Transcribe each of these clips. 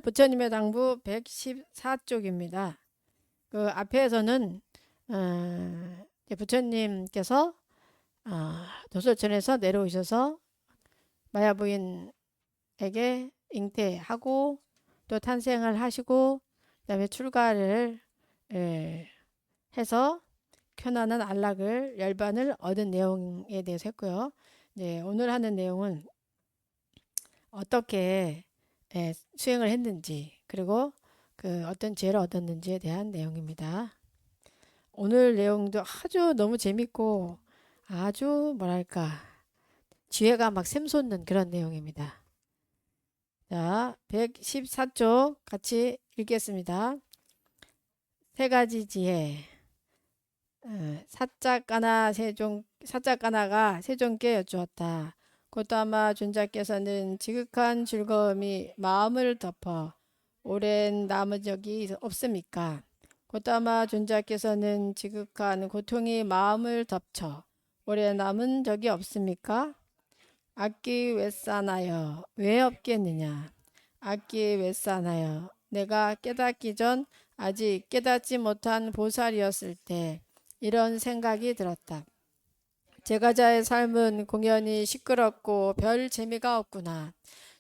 부처님의 당부 114쪽입니다. 그 앞에서는 부처님께서 도솔천에서 내려오셔서 마야 부인에게 잉태하고 또 탄생을 하시고 그다음에 출가를 해서 편안한 안락을 열반을 얻은 내용에 대해서 했고요. 네, 오늘 하는 내용은 어떻게 수행을 했는지 그리고 그 어떤 지혜를 얻었는지에 대한 내용입니다. 오늘 내용도 아주 너무 재밌고 아주 뭐랄까 지혜가 막 샘솟는 그런 내용입니다. 자, 114쪽 같이 읽겠습니다. 세 가지 지혜. 사자가나가 세종께 여쭈었다. 고타마 존자께서는 지극한 즐거움이 마음을 덮어 오랜 남은 적이 없습니까? 고타마 존자께서는 지극한 고통이 마음을 덮쳐 오래 남은 적이 없습니까? 악기 왜 싸나요? 왜 없겠느냐? 악기 왜 싸나요? 내가 깨닫기 전 아직 깨닫지 못한 보살이었을 때 이런 생각이 들었다. 제가자의 삶은 공연히 시끄럽고 별 재미가 없구나.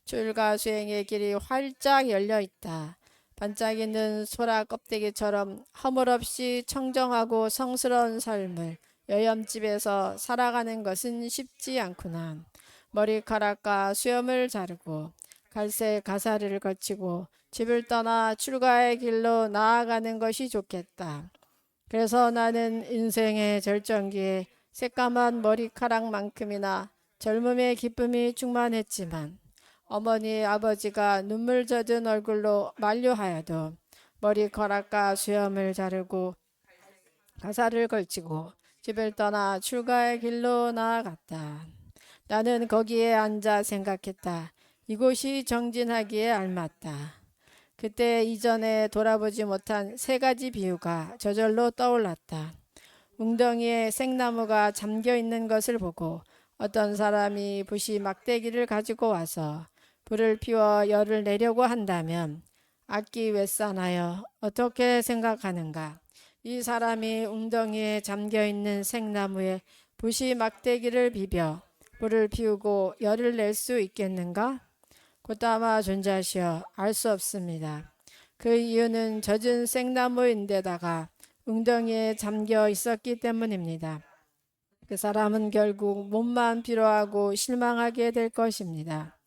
출가 수행의 길이 활짝 열려 있다. 반짝이는 소라 껍데기처럼 허물없이 청정하고 성스러운 삶을 여염집에서 살아가는 것은 쉽지 않구나. 머리카락과 수염을 자르고 갈색 가사를 거치고 집을 떠나 출가의 길로 나아가는 것이 좋겠다. 그래서 나는 인생의 절정기에 새까만 머리카락만큼이나 젊음의 기쁨이 충만했지만 어머니 아버지가 눈물 젖은 얼굴로 만류하여도 머리카락과 수염을 자르고 가사를 걸치고 집을 떠나 출가의 길로 나아갔다. 나는 거기에 앉아 생각했다. 이곳이 정진하기에 알맞다. 그때 이전에 돌아보지 못한 세 가지 비유가 저절로 떠올랐다. 웅덩이에 생나무가 잠겨 있는 것을 보고 어떤 사람이 부시 막대기를 가지고 와서 불을 피워 열을 내려고 한다면 악기 왜 싸나요? 어떻게 생각하는가? 이 사람이 웅덩이에 잠겨 있는 생나무에 부시 막대기를 비벼 불을 피우고 열을 낼 수 있겠는가? 고타마 존자시여, 알 수 없습니다. 그 이유는 젖은 생나무인데다가 웅덩이에 잠겨 있었기 때문입니다. 그 사람은 결국 몸만 피로하고 실망하게 될 것입니다.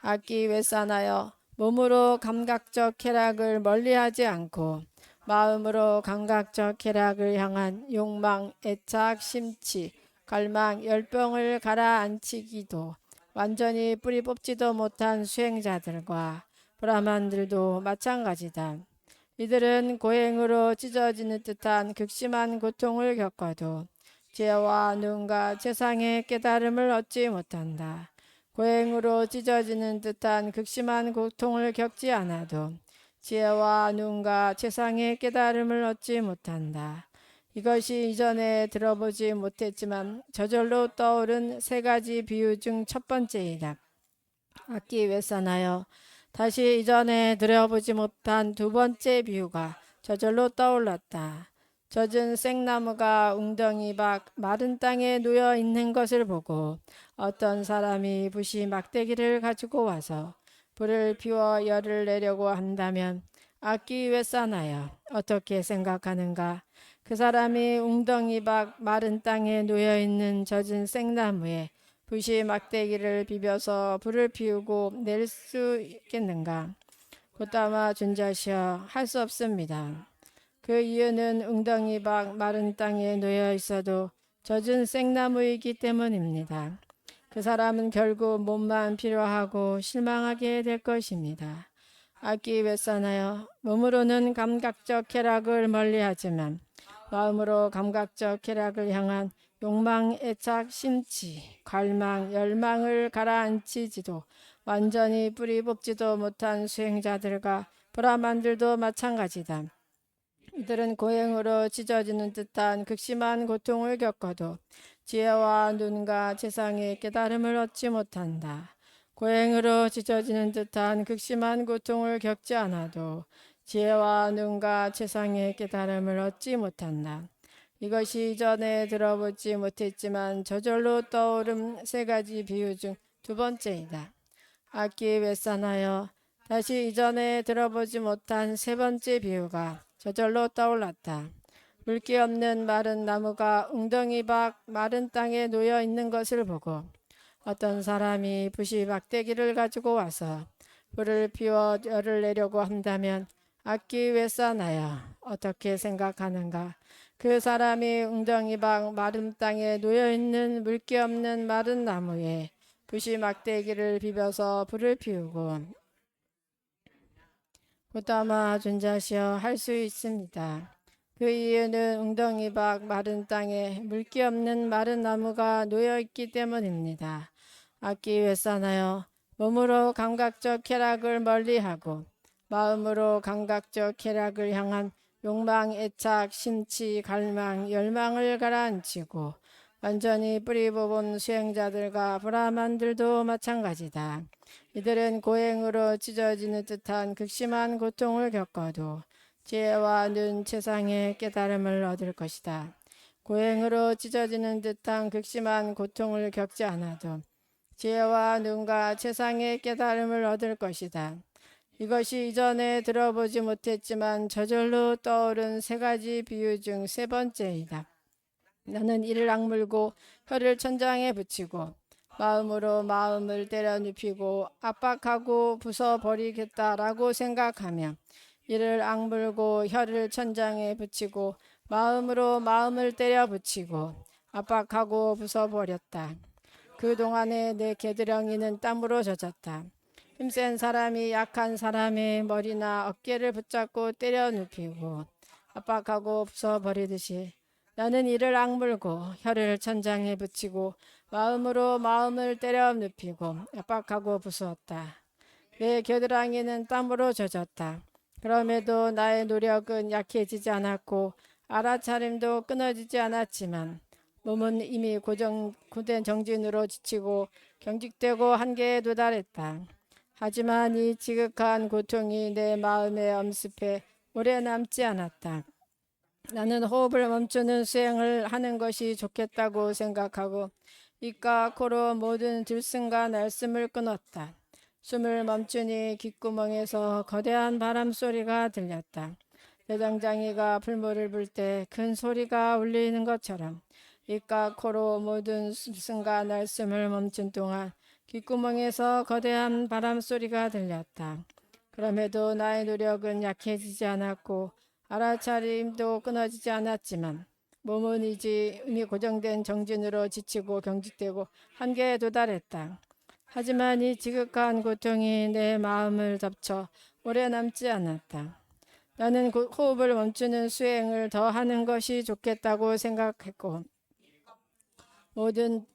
악기 왜 싸나요? 몸으로 감각적 쾌락을 멀리하지 않고 마음으로 감각적 쾌락을 향한 욕망, 애착, 심치, 갈망, 열병을 가라앉히기도 완전히 뿌리 뽑지도 못한 수행자들과 브라만들도 마찬가지다. 이들은 고행으로 찢어지는 듯한 극심한 고통을 겪어도 지혜와 눈과 최상의 깨달음을 얻지 못한다. 고행으로 찢어지는 듯한 극심한 고통을 겪지 않아도 지혜와 눈과 최상의 깨달음을 얻지 못한다. 이것이 이전에 들어보지 못했지만 저절로 떠오른 세 가지 비유 중 첫 번째이다. 악기 왜 싸나요? 다시 이전에 들어보지 못한 두 번째 비유가 저절로 떠올랐다. 젖은 생나무가 웅덩이 밖 마른 땅에 놓여 있는 것을 보고 어떤 사람이 부시 막대기를 가지고 와서 불을 피워 열을 내려고 한다면 악기 왜 싸나요? 어떻게 생각하는가? 그 사람이 웅덩이 밖 마른 땅에 놓여 있는 젖은 생나무에 부시 막대기를 비벼서 불을 피우고 낼 수 있겠는가? 고타마 존자시여, 할 수 없습니다. 그 이유는 웅덩이 밖 마른 땅에 놓여 있어도 젖은 생나무이기 때문입니다. 그 사람은 결국 몸만 필요하고 실망하게 될 것입니다. 악기 왜 싸나요? 몸으로는 감각적 쾌락을 멀리하지만 마음으로 감각적 쾌락을 향한 욕망, 애착, 심치, 갈망, 열망을 가라앉히지도 완전히 뿌리 뽑지도 못한 수행자들과 브라만들도 마찬가지다. 이들은 고행으로 찢어지는 듯한 극심한 고통을 겪어도 지혜와 눈과 최상의 깨달음을 얻지 못한다. 고행으로 찢어지는 듯한 극심한 고통을 겪지 않아도 지혜와 눈과 최상의 깨달음을 얻지 못한다. 이것이 이전에 들어보지 못했지만 저절로 떠오른 세 가지 비유 중 두 번째이다. 악기 외산하여 다시 이전에 들어보지 못한 세 번째 비유가 저절로 떠올랐다. 물기 없는 마른 나무가 웅덩이 밖 마른 땅에 놓여 있는 것을 보고 어떤 사람이 부시 막대기를 가지고 와서 불을 피워 열을 내려고 한다면 악기 외산하여 어떻게 생각하는가? 그 사람이 웅덩이 밖 마른 땅에 놓여 있는 물기 없는 마른 나무에 부시 막대기를 비벼서 불을 피우고 보다마 존자시여 할 수 있습니다. 그 이유는 웅덩이 밖 마른 땅에 물기 없는 마른 나무가 놓여 있기 때문입니다. 악기 외산하여 몸으로 감각적 쾌락을 멀리하고 마음으로 감각적 쾌락을 향한 욕망, 애착, 심치, 갈망, 열망을 가라앉히고 완전히 뿌리 뽑은 수행자들과 브라만들도 마찬가지다. 이들은 고행으로 찢어지는 듯한 극심한 고통을 겪어도 지혜와 눈, 최상의 깨달음을 얻을 것이다. 고행으로 찢어지는 듯한 극심한 고통을 겪지 않아도 지혜와 눈과 최상의 깨달음을 얻을 것이다. 이것이 이전에 들어보지 못했지만 저절로 떠오른 세 가지 비유 중 세 번째이다. 나는 이를 악물고 혀를 천장에 붙이고 마음으로 마음을 때려 눕히고 압박하고 부숴버리겠다라고 생각하며 이를 악물고 혀를 천장에 붙이고 마음으로 마음을 때려 붙이고 압박하고 부숴버렸다. 그동안에 내 겨드랑이는 땀으로 젖었다. 힘센 사람이 약한 사람의 머리나 어깨를 붙잡고 때려 눕히고 압박하고 부숴버리듯이 나는 이를 악물고 혀를 천장에 붙이고 마음으로 마음을 때려 눕히고 압박하고 부수었다. 내 겨드랑이는 땀으로 젖었다. 그럼에도 나의 노력은 약해지지 않았고 알아차림도 끊어지지 않았지만 몸은 이미 고된 정진으로 지치고 경직되고 한계에 도달했다. 하지만 이 지극한 고통이 내 마음에 엄습해 오래 남지 않았다. 나는 호흡을 멈추는 수행을 하는 것이 좋겠다고 생각하고 입과 코로 모든 들숨과 날숨을 끊었다. 숨을 멈추니 귓구멍에서 거대한 바람 소리가 들렸다. 대장장이가 풀물을 불 때 큰 소리가 울리는 것처럼 입과 코로 모든 숨과 날숨을 멈춘 동안 귓구멍에서 거대한 바람 소리가 들렸다. 그럼에도 나의 노력은 약해지지 않았고 알아차림도 끊어지지 않았지만 몸은 이미 고정된 정진으로 지치고 경직되고 한계에 도달했다. 하지만 이 지극한 고통이 내 마음을 덮쳐 오래 남지 않았다. 나는 호흡을 멈추는 수행을 더 하는 것이 좋겠다고 생각했고 모든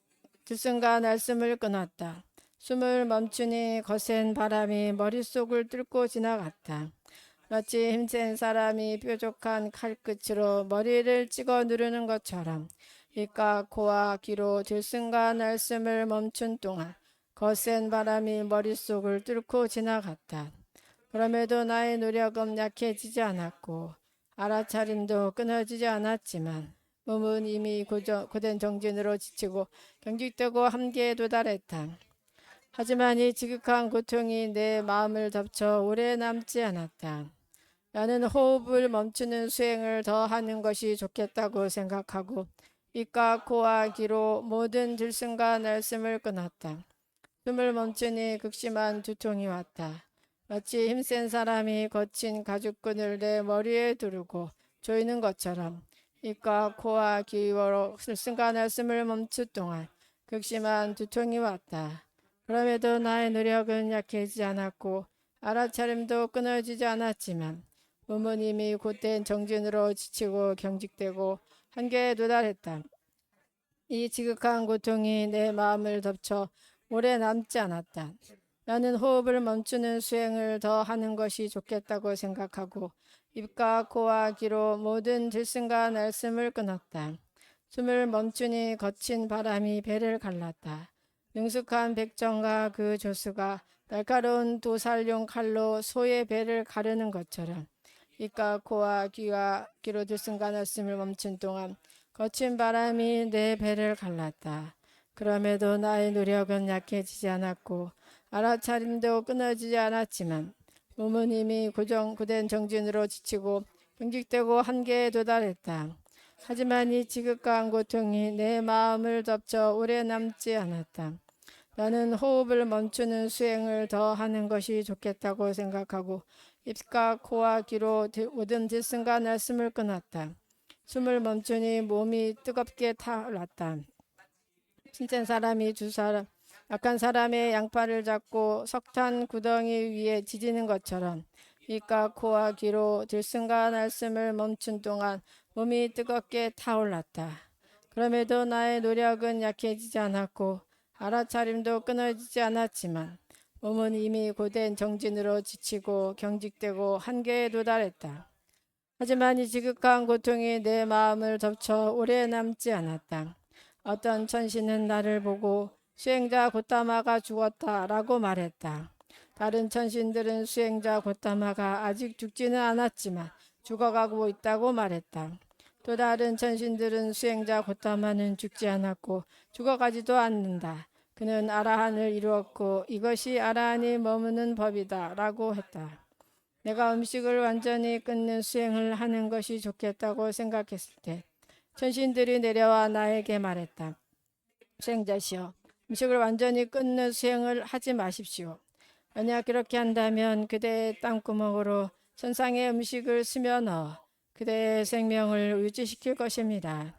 들숨과 날숨을 끊었다. 숨을 멈추니 거센 바람이 머릿속을 뚫고 지나갔다. 마치 힘센 사람이 뾰족한 칼끝으로 머리를 찍어 누르는 것처럼 입과 코와 귀로 들숨과 날숨을 멈춘 동안 거센 바람이 머릿속을 뚫고 지나갔다. 그럼에도 나의 노력은 약해지지 않았고 알아차림도 끊어지지 않았지만 몸은 이미 고된 정진으로 지치고 경직되고 한계에 도달했다. 하지만 이 지극한 고통이 내 마음을 덮쳐 오래 남지 않았다. 나는 호흡을 멈추는 수행을 더 하는 것이 좋겠다고 생각하고 입과 코와 귀로 모든 들숨과 날숨을 끊었다. 숨을 멈추니 극심한 두통이 왔다. 마치 힘센 사람이 거친 가죽끈을 내 머리에 두르고 조이는 것처럼 입과 코와 귀로 들숨과 날숨을 멈춘 동안 극심한 두통이 왔다. 그럼에도 나의 노력은 약해지지 않았고 알아차림도 끊어지지 않았지만 몸은 이미 곧된 정진으로 지치고 경직되고 한계에 도달했다. 이 지극한 고통이 내 마음을 덮쳐 오래 남지 않았다. 나는 호흡을 멈추는 수행을 더 하는 것이 좋겠다고 생각하고 입과 코와 귀로 모든 들숨과 날숨을 끊었다. 숨을 멈추니 거친 바람이 배를 갈랐다. 능숙한 백정과 그 조수가 날카로운 도살용 칼로 소의 배를 가르는 것처럼 입과 코와 귀로 들쑥날쑥을 멈춘 동안 거친 바람이 내 배를 갈랐다. 그럼에도 나의 노력은 약해지지 않았고 알아차림도 끊어지지 않았지만 몸은 이미 고된 정진으로 지치고 경직되고 한계에 도달했다. 하지만 이 지극한 고통이 내 마음을 덮쳐 오래 남지 않았다. 나는 호흡을 멈추는 수행을 더 하는 것이 좋겠다고 생각하고 입과 코와 귀로 모든 들숨과 날숨을 끊었다. 숨을 멈추니 몸이 뜨겁게 타올랐다. 신센 사람이 약한 사람의 양팔을 잡고 석탄 구덩이 위에 지지는 것처럼 입과 코와 귀로 들숨과 날숨을 멈춘 동안 몸이 뜨겁게 타올랐다. 그럼에도 나의 노력은 약해지지 않았고 알아차림도 끊어지지 않았지만 몸은 이미 고된 정진으로 지치고 경직되고 한계에 도달했다. 하지만 이 지극한 고통이 내 마음을 덮쳐 오래 남지 않았다. 어떤 천신은 나를 보고 수행자 고타마가 죽었다라고 말했다. 다른 천신들은 수행자 고타마가 아직 죽지는 않았지만 죽어가고 있다고 말했다. 또 다른 천신들은 수행자 고타마는 죽지 않았고 죽어가지도 않는다. 그는 아라한을 이루었고 이것이 아라한이 머무는 법이다 라고 했다. 내가 음식을 완전히 끊는 수행을 하는 것이 좋겠다고 생각했을 때 천신들이 내려와 나에게 말했다. 수행자시여, 음식을 완전히 끊는 수행을 하지 마십시오. 만약 그렇게 한다면 그대의 땀구멍으로 천상의 음식을 스며 넣어 그대의 생명을 유지시킬 것입니다.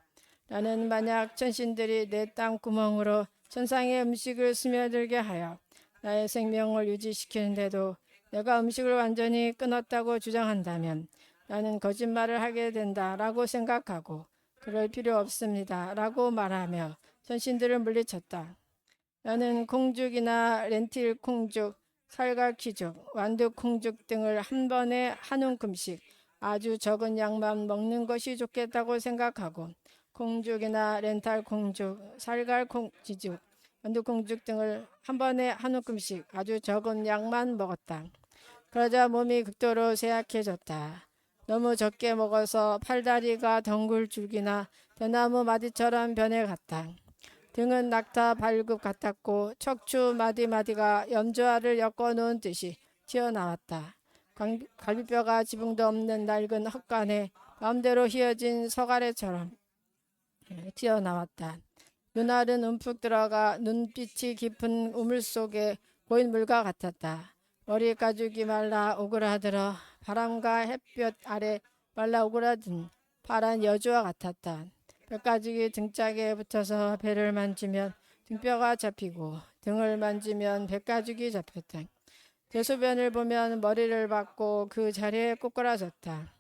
나는 만약 천신들이 내 땀구멍으로 천상의 음식을 스며들게 하여 나의 생명을 유지시키는데도 내가 음식을 완전히 끊었다고 주장한다면 나는 거짓말을 하게 된다라고 생각하고 그럴 필요 없습니다 라고 말하며 천신들을 물리쳤다. 나는 콩죽이나 렌틸 콩죽, 살갈퀴죽, 완두 콩죽 등을 한 번에 한 움큼씩 아주 적은 양만 먹는 것이 좋겠다고 생각하고 콩죽이나 렌탈 콩죽, 살갈 콩지죽, 완두 콩죽 등을 한 번에 한 움큼씩 아주 적은 양만 먹었다. 그러자 몸이 극도로 쇠약해졌다. 너무 적게 먹어서 팔다리가 덩굴 줄기나 대나무 마디처럼 변해갔다. 등은 낙타 발굽 같았고 척추 마디마디가 염조알을 엮어놓은 듯이 튀어나왔다. 갈비뼈가 지붕도 없는 낡은 헛간에 마음대로 휘어진 서가래처럼 튀어나왔다. 눈알은 움푹 들어가 눈빛이 깊은 우물 속에 고인 물과 같았다. 머리 가죽이 말라 오그라들어 바람과 햇볕 아래 말라 오그라든 파란 여주와 같았다. 뼈가죽이 등짝에 붙어서 배를 만지면 등뼈가 잡히고 등을 만지면 배가죽이 잡혔다. 대소변을 보면 머리를 박고 그 자리에 꼬꾸라졌다.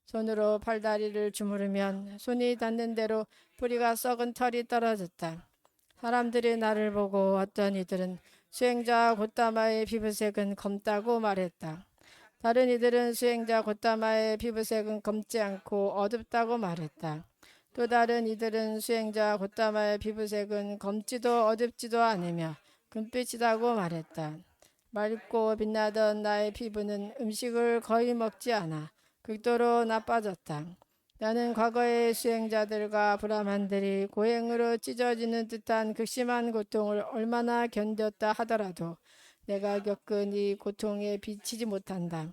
손으로 팔다리를 주무르면 손이 닿는 대로 뿌리가 썩은 털이 떨어졌다. 사람들이 나를 보고 어떤 이들은 수행자 고타마의 피부색은 검다고 말했다. 다른 이들은 수행자 고타마의 피부색은 검지 않고 어둡다고 말했다. 또 다른 이들은 수행자 고타마의 피부색은 검지도 어둡지도 않으며 금빛이라고 말했다. 맑고 빛나던 나의 피부는 음식을 거의 먹지 않아 극도로 나빠졌다. 나는 과거의 수행자들과 브라만들이 고행으로 찢어지는 듯한 극심한 고통을 얼마나 견뎠다 하더라도 내가 겪은 이 고통에 비치지 못한다.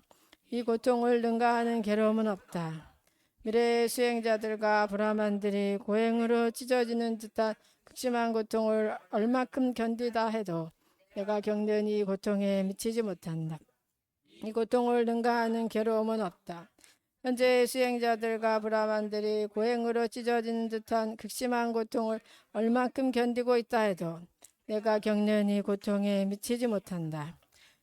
이 고통을 능가하는 괴로움은 없다. 미래의 수행자들과 브라만들이 고행으로 찢어지는 듯한 극심한 고통을 얼마큼 견디다 해도 내가 겪는 이 고통에 미치지 못한다. 이 고통을 능가하는 괴로움은 없다. 현재의 수행자들과 브라만들이 고행으로 찢어지는 듯한 극심한 고통을 얼마큼 견디고 있다 해도 내가 겪는 이 고통에 미치지 못한다.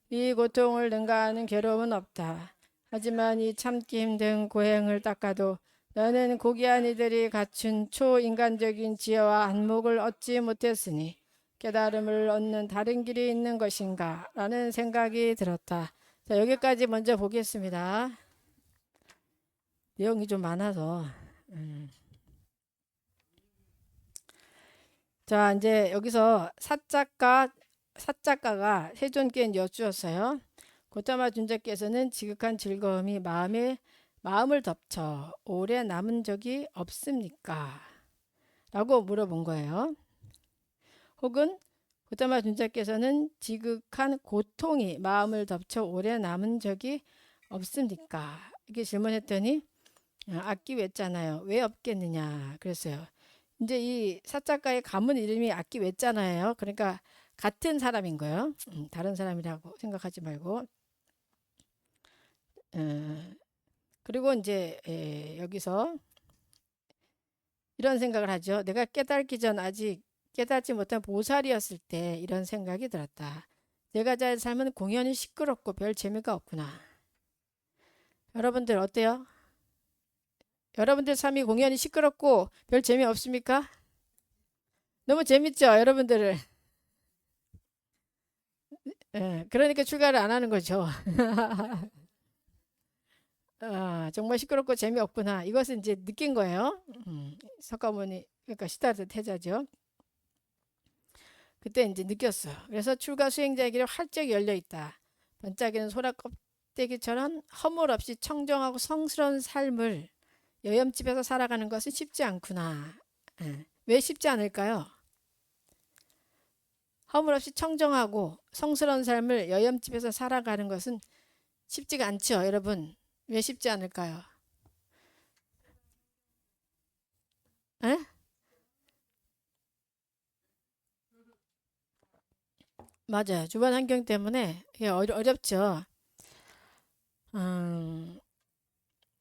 이 고통을 능가하는 괴로움은 없다. 하지만 이 참기 힘든 고행을 닦아도 너는 고귀한 이들이 갖춘 초인간적인 지혜와 안목을 얻지 못했으니 깨달음을 얻는 다른 길이 있는 것인가 라는 생각이 들었다. 자, 여기까지 먼저 보겠습니다. 내용이 좀 많아서 자, 이제 여기서 사자가가 세존께 여쭈었어요. 고타마 준자께서는 지극한 즐거움이 마음을 덮쳐 오래 남은 적이 없습니까? 라고 물어본 거예요. 혹은 고타마 준자께서는 지극한 고통이 마음을 덮쳐 오래 남은 적이 없습니까? 이렇게 질문했더니 악기 외잖아요. 왜 없겠느냐 그랬어요. 이제 이 사자가의 가문 이름이 악기 외잖아요. 그러니까 같은 사람인 거예요. 다른 사람이라고 생각하지 말고. 그리고 이제 여기서 이런 생각을 하죠. 내가 깨닫기 전 아직 깨닫지 못한 보살이었을 때 이런 생각이 들었다. 내가 잘 삶은 공연이 시끄럽고 별 재미가 없구나. 여러분들 어때요? 여러분들 삶이 공연이 시끄럽고 별 재미 없습니까? 너무 재밌죠, 여러분들을. 그러니까 출가를 안 하는 거죠. 정말 시끄럽고 재미없구나. 이것은 이제 느낀 거예요. 석가모니, 그러니까 시다르 태자죠. 그때 이제 느꼈어요. 그래서 출가 수행자의 길이 활짝 열려 있다. 번짝이는 소라 껍데기처럼 허물 없이 청정하고 성스러운 삶을 여염집에서 살아가는 것은 쉽지 않구나. 왜 쉽지 않을까요? 허물 없이 청정하고 성스러운 삶을 여염집에서 살아가는 것은 쉽지가 않죠, 여러분. 왜 쉽지 않을까요? 에? 맞아요. 주변 환경 때문에 이게 어렵죠. 음,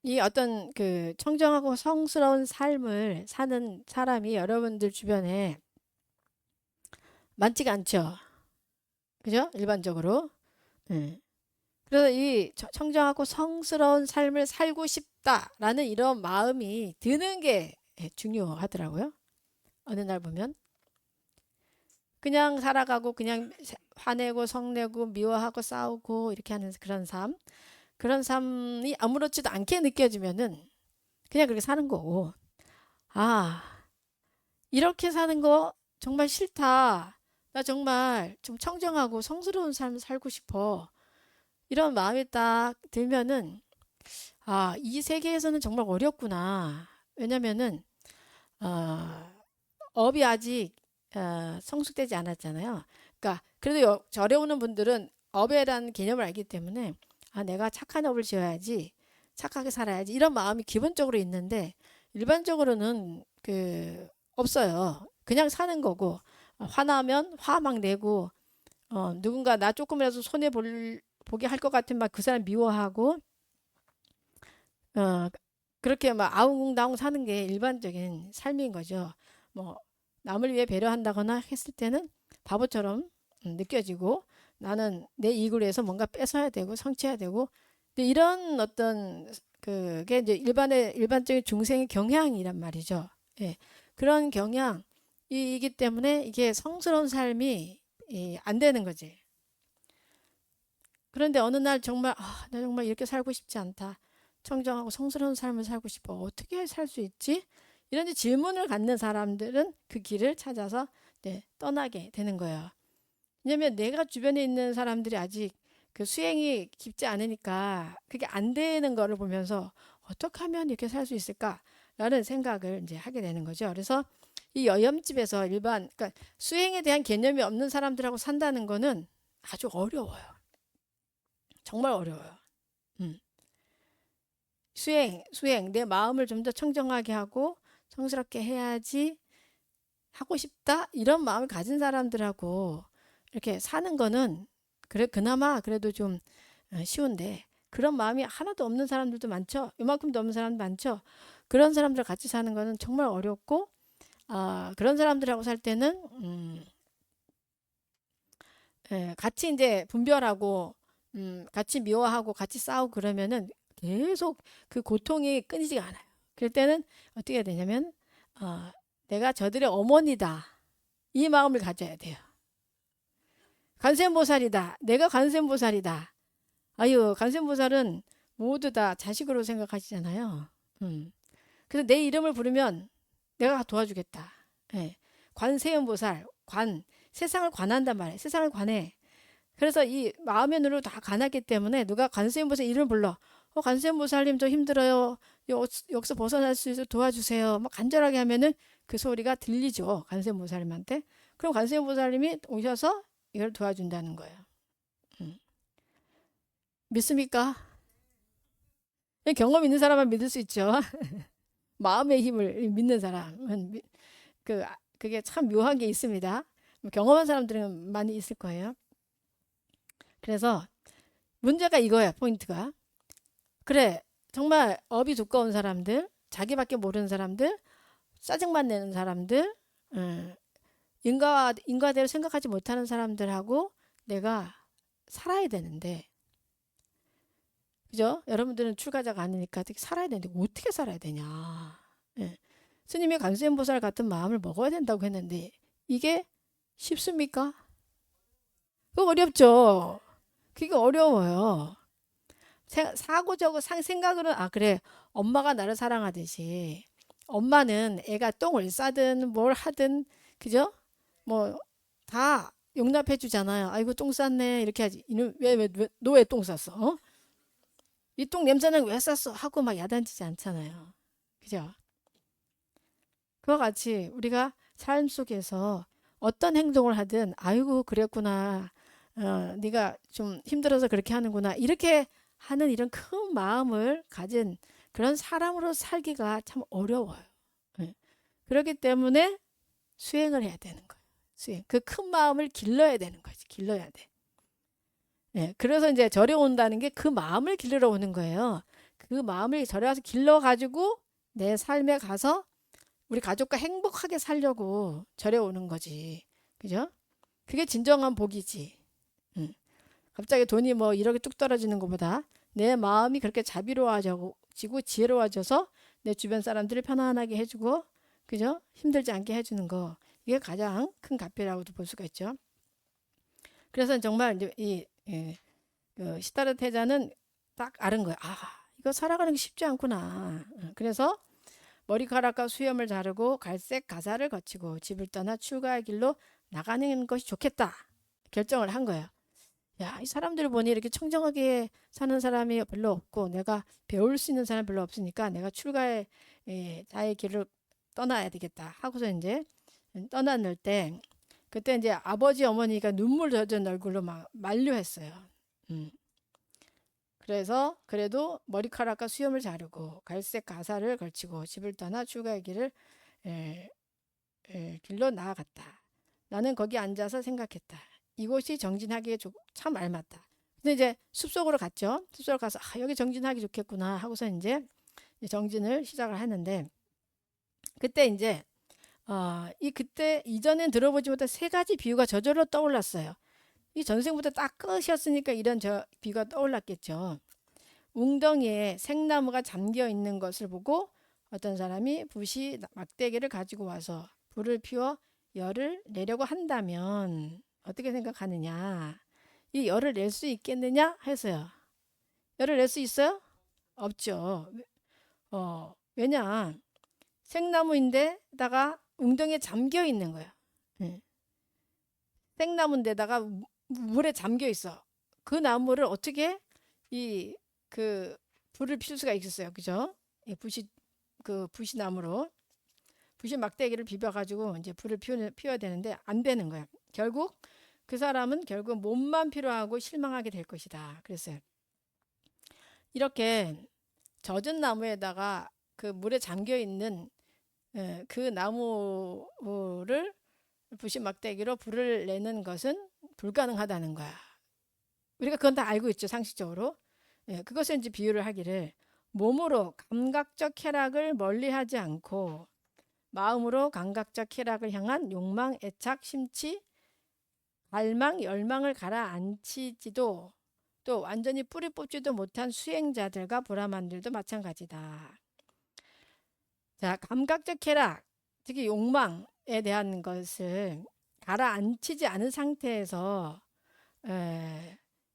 이 어떤 그 청정하고 성스러운 삶을 사는 사람이 여러분들 주변에 많지가 않죠. 그죠? 일반적으로. 예. 그래서 이 청정하고 성스러운 삶을 살고 싶다라는 이런 마음이 드는 게 중요하더라고요. 어느 날 보면. 그냥 살아가고 그냥 화내고 성내고 미워하고 싸우고 이렇게 하는 그런 삶이 아무렇지도 않게 느껴지면은 그냥 그렇게 사는 거고, 아, 이렇게 사는 거 정말 싫다. 나 정말 좀 청정하고 성스러운 삶을 살고 싶어. 이런 마음이 딱 들면은, 이 세계에서는 정말 어렵구나. 왜냐면은, 어, 업이 아직 성숙되지 않았잖아요. 그러니까 그래도 절에 오는 분들은 업에 대한 개념을 알기 때문에 내가 착한 업을 지어야지, 착하게 살아야지 이런 마음이 기본적으로 있는데 일반적으로는 그 없어요. 그냥 사는 거고 화나면 화 막 내고 누군가 나 조금이라도 보게 할 것 같으면 막 그 사람 미워하고 어, 그렇게 막 아웅다웅 사는 게 일반적인 삶인 거죠. 뭐 남을 위해 배려한다거나 했을 때는 바보처럼 느껴지고 나는 내 이익을 위해서 뭔가 뺏어야 되고 성취해야 되고 근데 이런 어떤 그게 이제 일반적인 중생의 경향이란 말이죠. 예. 그런 경향이기 때문에 이게 성스러운 삶이 안 되는 거지. 그런데 어느 날 정말 나 정말 이렇게 살고 싶지 않다. 청정하고 성스러운 삶을 살고 싶어. 어떻게 살 수 있지? 이런 질문을 갖는 사람들은 그 길을 찾아서 떠나게 되는 거예요. 왜냐면 내가 주변에 있는 사람들이 아직 그 수행이 깊지 않으니까 그게 안 되는 거를 보면서 어떻게 하면 이렇게 살 수 있을까라는 생각을 이제 하게 되는 거죠. 그래서 이 여염집에서 그러니까 수행에 대한 개념이 없는 사람들하고 산다는 거는 아주 어려워요. 정말 어려워요. 음. 수행, 내 마음을 좀 더 청정하게 하고 성스럽게 해야지 하고 싶다 이런 마음을 가진 사람들하고 이렇게 사는 거는 그나마 그래도 좀 쉬운데 그런 마음이 하나도 없는 사람들도 많죠. 이만큼도 없는 사람도 많죠. 그런 사람들 같이 사는 거는 정말 어렵고 그런 사람들하고 살 때는 같이 이제 분별하고 같이 미워하고 같이 싸우고 그러면은 계속 그 고통이 끊이지가 않아요. 그럴 때는 어떻게 해야 되냐면 내가 저들의 어머니다. 이 마음을 가져야 돼요. 관세음보살이다. 내가 관세음보살이다. 아유, 관세음보살은 모두 다 자식으로 생각하시잖아요. 그래서 내 이름을 부르면 내가 도와주겠다. 예. 관세음보살, 세상을 관한단 말이에요. 세상을 관해. 그래서 이 마음의 눈으로 다 관하기 때문에 누가 관세음보살 이름을 불러. 관세음보살님 저 힘들어요. 여기서 벗어날 수 있도록 도와주세요. 막 간절하게 하면은 그 소리가 들리죠. 관세음보살님한테. 그럼 관세음보살님이 오셔서 이걸 도와준다는 거예요. 믿습니까? 경험 있는 사람만 믿을 수 있죠. 마음의 힘을 믿는 사람은 그게 참 묘한 게 있습니다. 경험한 사람들은 많이 있을 거예요. 그래서 문제가 이거야, 포인트가. 그래, 정말 업이 두꺼운 사람들, 자기밖에 모르는 사람들, 짜증만 내는 사람들, 인과대로 생각하지 못하는 사람들하고 내가 살아야 되는데, 그죠? 여러분들은 출가자가 아니니까 어떻게 살아야 되는데 어떻게 살아야 되냐. 예. 스님이 관세음보살 같은 마음을 먹어야 된다고 했는데 이게 쉽습니까? 그거 어렵죠. 그게 어려워요. 사고적으로 생각으로는 그래, 엄마가 나를 사랑하듯이 엄마는 애가 똥을 싸든 뭘 하든, 그죠? 뭐 다 용납해 주잖아요. 아이고 똥 쌌네 이렇게 하지. 너 왜 똥 쌌어? 어? 이 똥 냄새는 왜 쌌어? 하고 막 야단치지 않잖아요. 그죠? 그와 같이 우리가 삶 속에서 어떤 행동을 하든 아이고 그랬구나. 네가 좀 힘들어서 그렇게 하는구나. 이렇게 하는 이런 큰 마음을 가진 그런 사람으로 살기가 참 어려워요. 예. 그렇기 때문에 수행을 해야 되는 거예요. 수행. 그 큰 마음을 길러야 되는 거지. 길러야 돼. 예. 그래서 이제 절에 온다는 게 그 마음을 길러러 오는 거예요. 그 마음을 절에 와서 길러가지고 내 삶에 가서 우리 가족과 행복하게 살려고 절에 오는 거지. 그죠? 그게 진정한 복이지. 갑자기 돈이 뭐 1억이 뚝 떨어지는 것보다 내 마음이 그렇게 자비로워지고 지혜로워져서 내 주변 사람들을 편안하게 해주고, 그죠? 힘들지 않게 해주는 거. 이게 가장 큰 값이라고도 볼 수가 있죠. 그래서 정말 이제 그 시다르 태자는 딱 알은 거야. 이거 살아가는 게 쉽지 않구나. 그래서 머리카락과 수염을 자르고 갈색 가사를 거치고 집을 떠나 출가의 길로 나가는 것이 좋겠다. 결정을 한 거예요. 야, 이 사람들을 보니 이렇게 청정하게 사는 사람이 별로 없고 내가 배울 수 있는 사람이 별로 없으니까 내가 출가의 자의 길을 떠나야 되겠다 하고서 이제 떠났을 때 그때 이제 아버지 어머니가 눈물 젖은 얼굴로 막 만류했어요. 그래서 그래도 머리카락과 수염을 자르고 갈색 가사를 걸치고 집을 떠나 출가의 길을 길로 나아갔다. 나는 거기 앉아서 생각했다. 이곳이 정진하기에 참 알맞다. 근데 이제 숲속으로 갔죠. 숲속으로 가서 여기 정진하기 좋겠구나 하고서 이제 정진을 시작을 했는데 그때 이제 그때 이전엔 들어보지 못한 세 가지 비유가 저절로 떠올랐어요. 이 전생부터 딱 끝이었으니까 이런 비유가 떠올랐겠죠. 웅덩이에 생나무가 잠겨 있는 것을 보고 어떤 사람이 붓이 막대기를 가지고 와서 불을 피워 열을 내려고 한다면 어떻게 생각하느냐? 이 열을 낼 수 있겠느냐? 해서요. 열을 낼 수 있어요? 없죠. 왜냐? 생나무인데다가 웅덩이에 잠겨 있는 거야. 생나무인데다가 물에 잠겨 있어. 그 나무를 어떻게 그 불을 피울 수가 있었어요. 그죠? 붓이 나무로 붓이 막대기를 비벼가지고 이제 불을 피워야 되는데 안 되는 거야. 결국 그 사람은 결국 몸만 필요하고 실망하게 될 것이다. 그랬어요. 이렇게 젖은 나무에다가 그 물에 잠겨 있는 그 나무를 붓이 막대기로 불을 내는 것은 불가능하다는 거야. 우리가 그건 다 알고 있죠, 상식적으로. 그것을 이제 비유를 하기를 몸으로 감각적 쾌락을 멀리하지 않고 마음으로 감각적 쾌락을 향한 욕망, 애착, 심취, 갈망, 열망을 가라앉히지도 또 완전히 뿌리 뽑지도 못한 수행자들과 불화만들도 마찬가지다. 자, 감각적 쾌락, 특히 욕망에 대한 것을 가라앉히지 않은 상태에서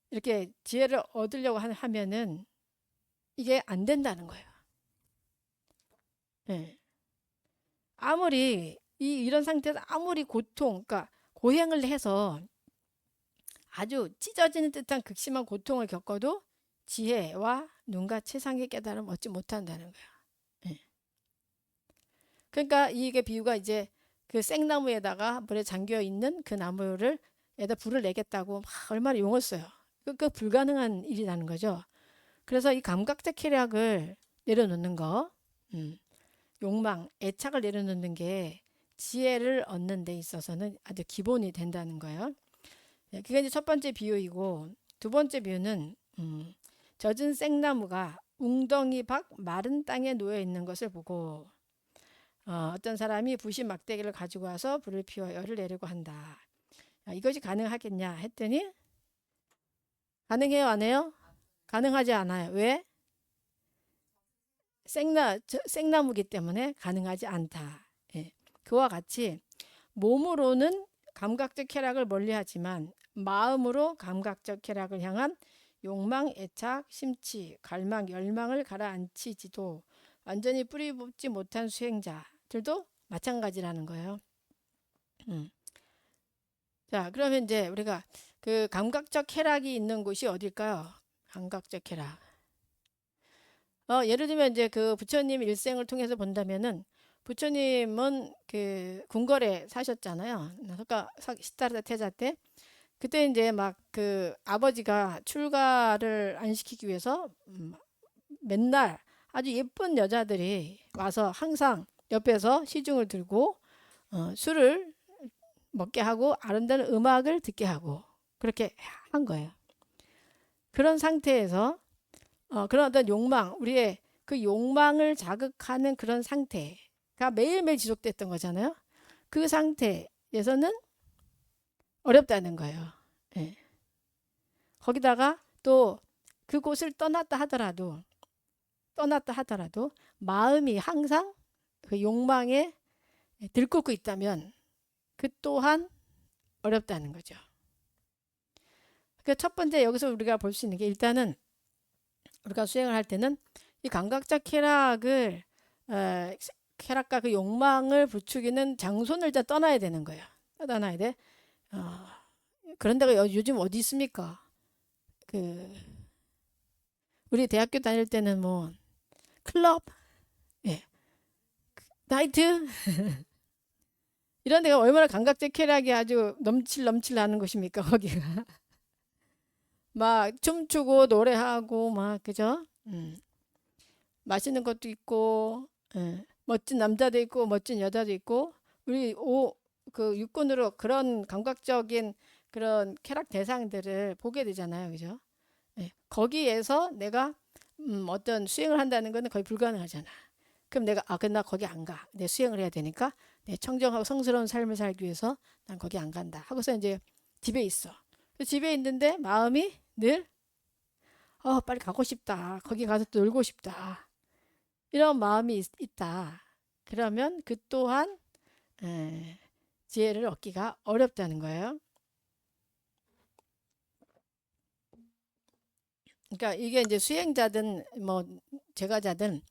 이렇게 지혜를 얻으려고 하면은 이게 안 된다는 거예요. 아무리 이런 상태에서 아무리 고통, 그러니까 고행을 해서 아주 찢어지는 듯한 극심한 고통을 겪어도 지혜와 눈과 최상의 깨달음을 얻지 못한다는 거야. 예. 그러니까 이게 비유가 이제 그 생나무에다가 물에 잠겨 있는 그 나무를 에다 불을 내겠다고 막 얼마나 용을 써요. 그 불가능한 일이라는 거죠. 그래서 이 감각적 쾌락을 내려놓는 거, 욕망, 애착을 내려놓는 게 지혜를 얻는 데 있어서는 아주 기본이 된다는 거예요. 네, 그게 이제 첫 번째 비유이고, 두 번째 비유는 젖은 생나무가 웅덩이 밖 마른 땅에 놓여 있는 것을 보고 어떤 사람이 부시 막대기를 가지고 와서 불을 피워 열을 내려고 한다. 이것이 가능하겠냐 했더니 가능해요, 안 해요? 가능하지 않아요. 왜? 생나무기 때문에 가능하지 않다. 예. 그와 같이 몸으로는 감각적 쾌락을 멀리하지만 마음으로 감각적 쾌락을 향한 욕망, 애착, 심취, 갈망, 열망을 가라앉히지도 완전히 뿌리 뽑지 못한 수행자들도 마찬가지라는 거예요. 자, 그러면 이제 우리가 그 감각적 쾌락이 있는 곳이 어딜까요? 감각적 쾌락. 예를 들면 이제 그 부처님 일생을 통해서 본다면은 부처님은 그 궁궐에 사셨잖아요. 그러니까 시타르다 태자 때 그때 이제 막 그 아버지가 출가를 안 시키기 위해서 맨날 아주 예쁜 여자들이 와서 항상 옆에서 시중을 들고 술을 먹게 하고 아름다운 음악을 듣게 하고 그렇게 한 거예요. 그런 상태에서 그런 어떤 욕망, 우리의 그 욕망을 자극하는 그런 상태가 매일매일 지속됐던 거잖아요. 그 상태에서는 어렵다는 거예요. 예. 거기다가 또 그곳을 떠났다 하더라도 마음이 항상 그 욕망에 들끓고 있다면 그 또한 어렵다는 거죠. 그 첫 번째 여기서 우리가 볼 수 있는 게 일단은 우리가 수행을 할 때는 이 감각적 쾌락을 쾌락과 그 욕망을 부추기는 장소를 일단 떠나야 되는 거예요. 떠나야 돼. 그런 데가 요즘 어디 있습니까? 그 우리 대학교 다닐 때는 뭐 클럽, 예, 나이트 이런 데가 얼마나 감각적 쾌락이 아주 넘칠 나는 곳입니까? 거기가 막 춤추고 노래하고 막 그죠? 맛있는 것도 있고 멋진 남자도 있고 멋진 여자도 있고 우리 그 육군으로 그런 감각적인 그런 쾌락 대상들을 보게 되잖아요, 그죠? 예, 거기에서 내가 어떤 수행을 한다는 것은 거의 불가능하잖아. 그럼 내가 그럼 나 거기 안 가. 내 수행을 해야 되니까 내 청정하고 성스러운 삶을 살기 위해서 난 거기 안 간다. 하고서 이제 집에 있어. 집에 있는데 마음이 늘 빨리 가고 싶다. 거기 가서 또 놀고 싶다. 이런 마음이 있다. 그러면 그 또한 지혜를 얻기가 어렵다는 거예요. 그러니까 이게 이제 수행자든 뭐 제가자든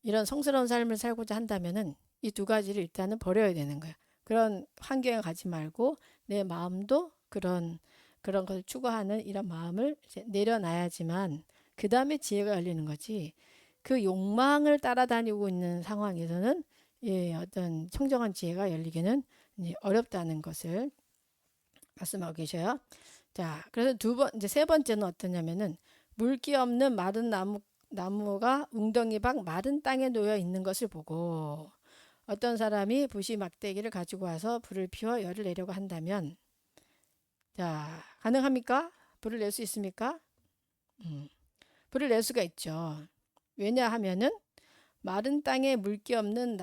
이런 성스러운 삶을 살고자 한다면은 이 두 가지를 일단은 버려야 되는 거예요. 그런 환경에 가지 말고 내 마음도 그런 것을 추구하는 이런 마음을 이제 내려놔야지만 그 다음에 지혜가 열리는 거지. 그 욕망을 따라다니고 있는 상황에서는 어떤 청정한 지혜가 열리기는 이제 어렵다는 것을 말씀하고 계셔요. 자, 그래서 이제 세 번째는 어떠냐면은 물기 없는 마른 나무가 웅덩이 밖 마른 땅에 놓여 있는 것을 보고 어떤 사람이 부시 막대기를 가지고 와서 불을 피워 열을 내려고 한다면 자, 가능합니까? 불을 낼 수 있습니까? 불을 낼 수가 있죠. 왜냐하면은 마른 땅에 물기 없는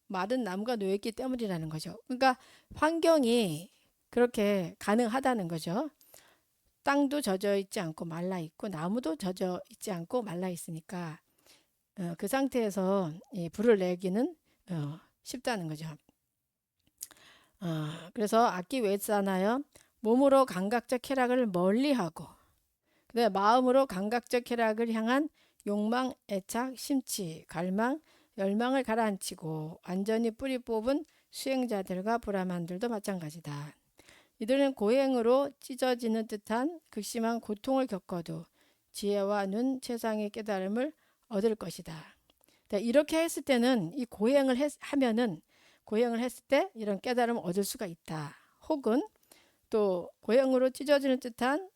마른 나무가 놓여있기 때문이라는 거죠. 그러니까 환경이 그렇게 가능하다는 거죠. 땅도 젖어 있지 않고 말라 있고 나무도 젖어 있지 않고 말라 있으니까 그 상태에서 불을 내기는 쉽다는 거죠. 그래서 악기 왜 쓰나요? 몸으로 감각적 쾌락을 멀리하고 그다음에 마음으로 감각적 쾌락을 향한 욕망, 애착, 심취, 갈망, 열망을 가라앉히고 완전히 뿌리 뽑은 수행자들과 브라만들도 마찬가지다. 이들은 고행으로 찢어지는 듯한 극심한 고통을 겪어도 지혜와 눈, 최상의 깨달음을 얻을 것이다. 이렇게 했을 때는 이 하면은 고행을 했을 때 이런 깨달음을 얻을 수가 있다. 혹은 또 고행으로 찢어지는 듯한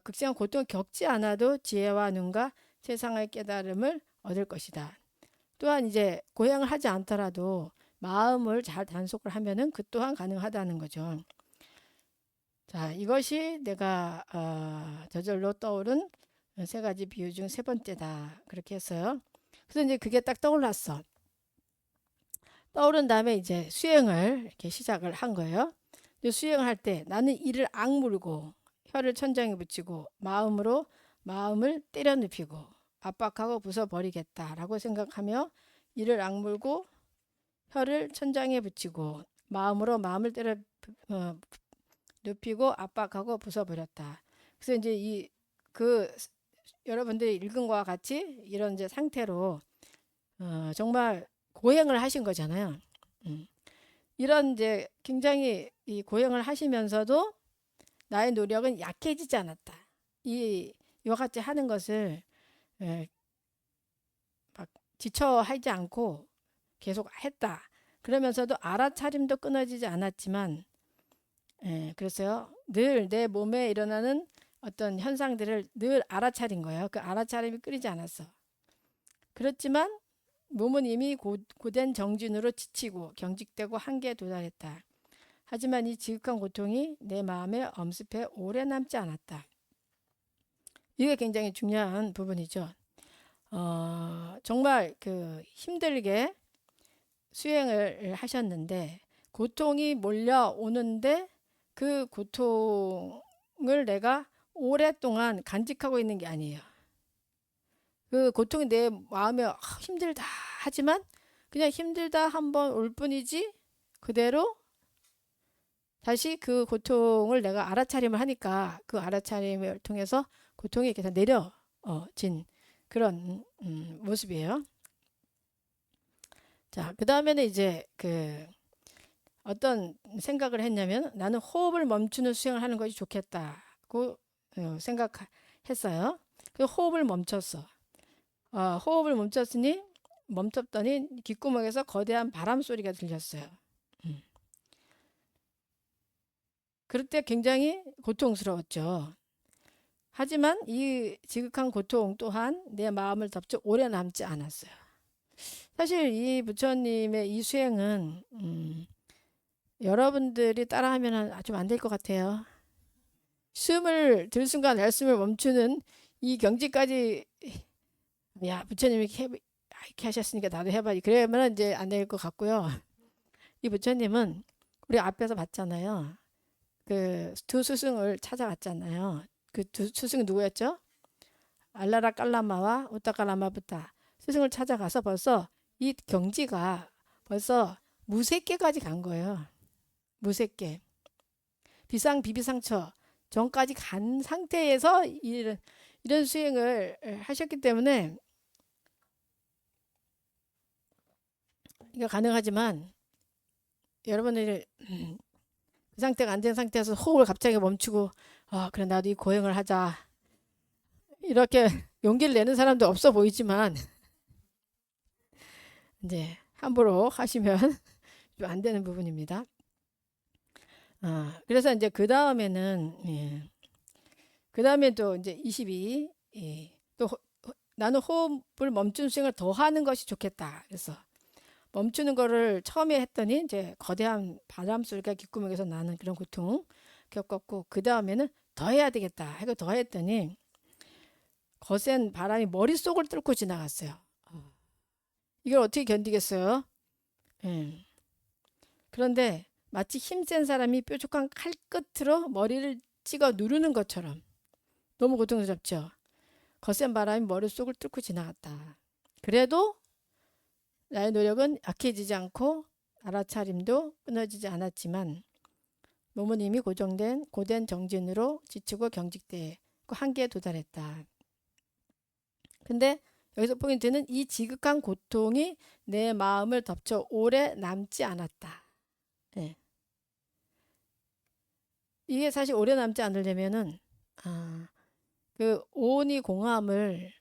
극심한 고통을 겪지 않아도 지혜와 눈과 세상의 깨달음을 얻을 것이다. 또한 이제 고행을 하지 않더라도 마음을 잘 단속을 하면은 그 또한 가능하다는 거죠. 자, 이것이 내가 저절로 떠오른 세 가지 비유 중 세 번째다. 그렇게 했어요. 그래서 이제 그게 딱 떠올랐어. 떠오른 다음에 이제 수행을 이렇게 시작을 한 거예요. 수행을 할 때 나는 이를 악물고 혀를 천장에 붙이고 마음으로 마음을 때려 눕히고 압박하고 부숴버리겠다라고 생각하며 이를 악물고 혀를 천장에 붙이고 마음으로 마음을 때려 눕히고 압박하고 부숴버렸다. 그래서 이제 여러분들이 읽은 것과 같이 이런 이제 상태로 정말 고행을 하신 거잖아요. 이런 이제 굉장히 이 고행을 하시면서도 나의 노력은 약해지지 않았다. 이와 같이 하는 것을 막 지쳐하지 않고 계속 했다. 그러면서도 알아차림도 끊어지지 않았지만, 그래서요 늘 내 몸에 일어나는 어떤 현상들을 늘 알아차린 거예요. 그 알아차림이 끊이지 않았어. 그렇지만 몸은 이미 고된 정진으로 지치고 경직되고 한계에 도달했다. 하지만 이 지극한 고통이 내 마음에 엄습해 오래 남지 않았다. 이게 굉장히 중요한 부분이죠. 정말 힘들게 수행을 하셨는데 고통이 몰려오는데 그 고통을 내가 오랫동안 간직하고 있는 게 아니에요. 그 고통이 내 마음에 힘들다 하지만 그냥 힘들다 한번 올 뿐이지 그대로 다시 그 고통을 내가 알아차림을 하니까 그 알아차림을 통해서 고통이 계속 내려진 그런 모습이에요. 자, 그 다음에는 이제 어떤 생각을 했냐면 나는 호흡을 멈추는 수행을 하는 것이 좋겠다고 생각했어요. 그 호흡을 멈췄어. 호흡을 멈췄더니 귓구멍에서 거대한 바람 소리가 들렸어요. 그럴 때 굉장히 고통스러웠죠. 하지만 이 지극한 고통 또한 내 마음을 덮쳐 오래 남지 않았어요. 사실 이 부처님의 이 수행은 여러분들이 따라하면 좀 안 될 것 같아요. 숨을 들 순간 날숨을 멈추는 이 경지까지 야 부처님이 이렇게 하셨으니까 나도 해봐야지 그러면 이제 안 될 것 같고요. 이 부처님은 우리 앞에서 봤잖아요. 그 두 스승을 찾아갔잖아요. 그 두 스승이 누구였죠? 알라라 깔라마와 우타깔라마부타 스승을 찾아가서 벌써 이 경지가 벌써 무색계까지 간 거예요. 무색계. 비상비비상처 전까지 간 상태에서 이런 수행을 하셨기 때문에 이게 가능하지만 여러분들이 그 상태가 안 된 상태에서 호흡을 갑자기 멈추고 그래 나도 이 고행을 하자 이렇게 용기를 내는 사람도 없어 보이지만 이제 함부로 하시면 좀 안 되는 부분입니다. 그래서 이제 그 다음에는 그 다음에 또 이제 22 또 나는 호흡을 멈춘 수행을 더 하는 것이 좋겠다. 그래서 멈추는 거를 처음에 했더니 이제 거대한 바람 소리가 귓구멍에서 나는 그런 고통 겪었고 그 다음에는 더 해야 되겠다 하고 더 했더니 거센 바람이 머릿속을 뚫고 지나갔어요. 이걸 어떻게 견디겠어요? 그런데 마치 힘센 사람이 뾰족한 칼끝으로 머리를 찍어 누르는 것처럼 너무 고통스럽죠. 거센 바람이 머릿속을 뚫고 지나갔다. 그래도 나의 노력은 약해지지 않고 알아차림도 끊어지지 않았지만 몸은 이미 고된 정진으로 지치고 경직되고 한계에 도달했다. 근데 여기서 포인트는 이 지극한 고통이 내 마음을 덮쳐 오래 남지 않았다. 예. 이게 사실 오래 남지 않으려면은 그 오온이 공함을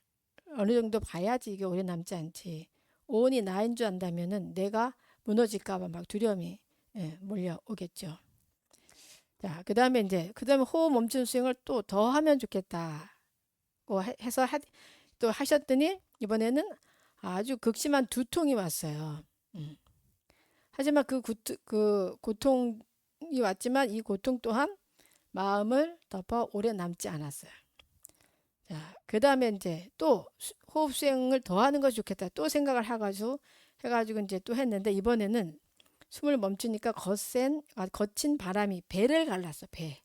어느 정도 봐야지 이게 오래 남지 않지. 오온이 나인 줄 안다면은 내가 무너질까봐 막 두려움이 몰려오겠죠. 자, 그다음에 호흡 멈춘 수행을 또 더 하면 좋겠다. 해서 또 하셨더니 이번에는 아주 극심한 두통이 왔어요. 하지만 그 고통이 왔지만 이 고통 또한 마음을 덮어 오래 남지 않았어요. 자, 그 다음에 이제 또 호흡 수행을 더 하는 것이 좋겠다. 또 생각을 해가지고 이제 또 했는데 이번에는 숨을 멈추니까 거친 바람이 배를 갈랐어, 배.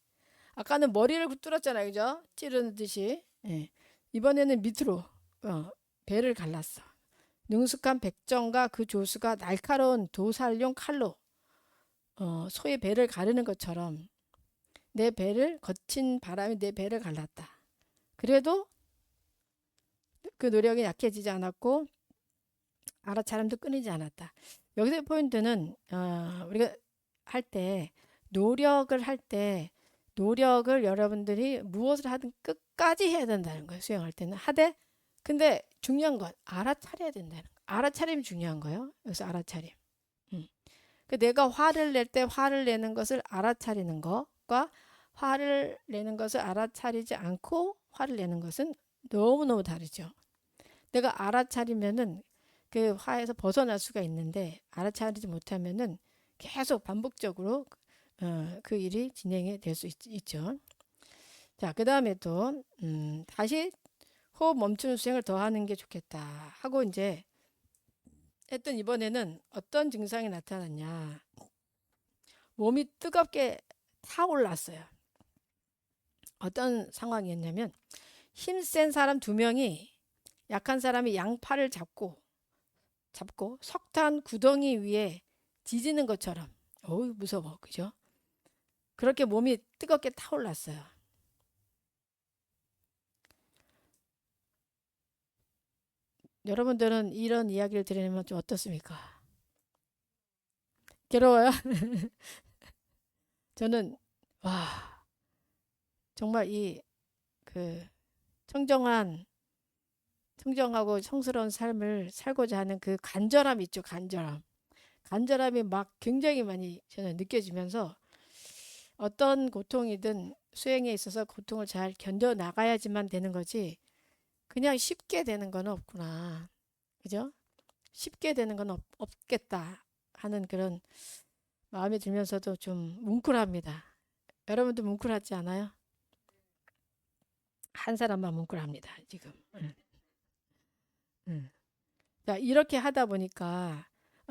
아까는 머리를 뚫었잖아요, 그죠? 찌르듯이. 예. 이번에는 밑으로 배를 갈랐어. 능숙한 백정과 그 조수가 날카로운 도살용 칼로 소의 배를 가르는 것처럼 거친 바람이 내 배를 갈랐다. 그래도 그 노력이 약해지지 않았고 알아차림도 끊이지 않았다. 여기서 포인트는 우리가 할 때 노력을 여러분들이 무엇을 하든 끝까지 해야 된다는 거예요. 수행할 때는 하되 근데 중요한 건 알아차려야 된다는 거. 알아차림이 중요한 거예요. 여기서 알아차림. 그 내가 화를 낼 때 화를 내는 것을 알아차리는 것과 화를 내는 것을 알아차리지 않고 화를 내는 것은 너무너무 다르죠. 내가 알아차리면은 그 화에서 벗어날 수가 있는데 알아차리지 못하면은 계속 반복적으로 그 일이 진행이 될 수 있죠. 자, 그 다음에 또 다시 호흡 멈추는 수행을 더 하는 게 좋겠다 하고 이제 했던 이번에는 어떤 증상이 나타났냐. 몸이 뜨겁게 타올랐어요. 어떤 상황이었냐면 힘센 사람 2명이 약한 사람이 양팔을 잡고 석탄 구덩이 위에 지지는 것처럼 어우 무서워 그죠? 그렇게 몸이 뜨겁게 타올랐어요. 여러분들은 이런 이야기를 들으면 좀 어떻습니까? 괴로워요? 저는 와 정말 이 그 청정하고 성스러운 삶을 살고자 하는 그 간절함 있죠. 간절함이 막 굉장히 많이 저는 느껴지면서 어떤 고통이든 수행에 있어서 고통을 잘 견뎌 나가야지만 되는 거지 그냥 쉽게 되는 건 없구나. 그죠? 쉽게 되는 건 없겠다 하는 그런 마음이 들면서도 좀 뭉클합니다. 여러분도 뭉클하지 않아요? 한 사람만 뭉클합니다. 지금. 응. 자, 이렇게 하다 보니까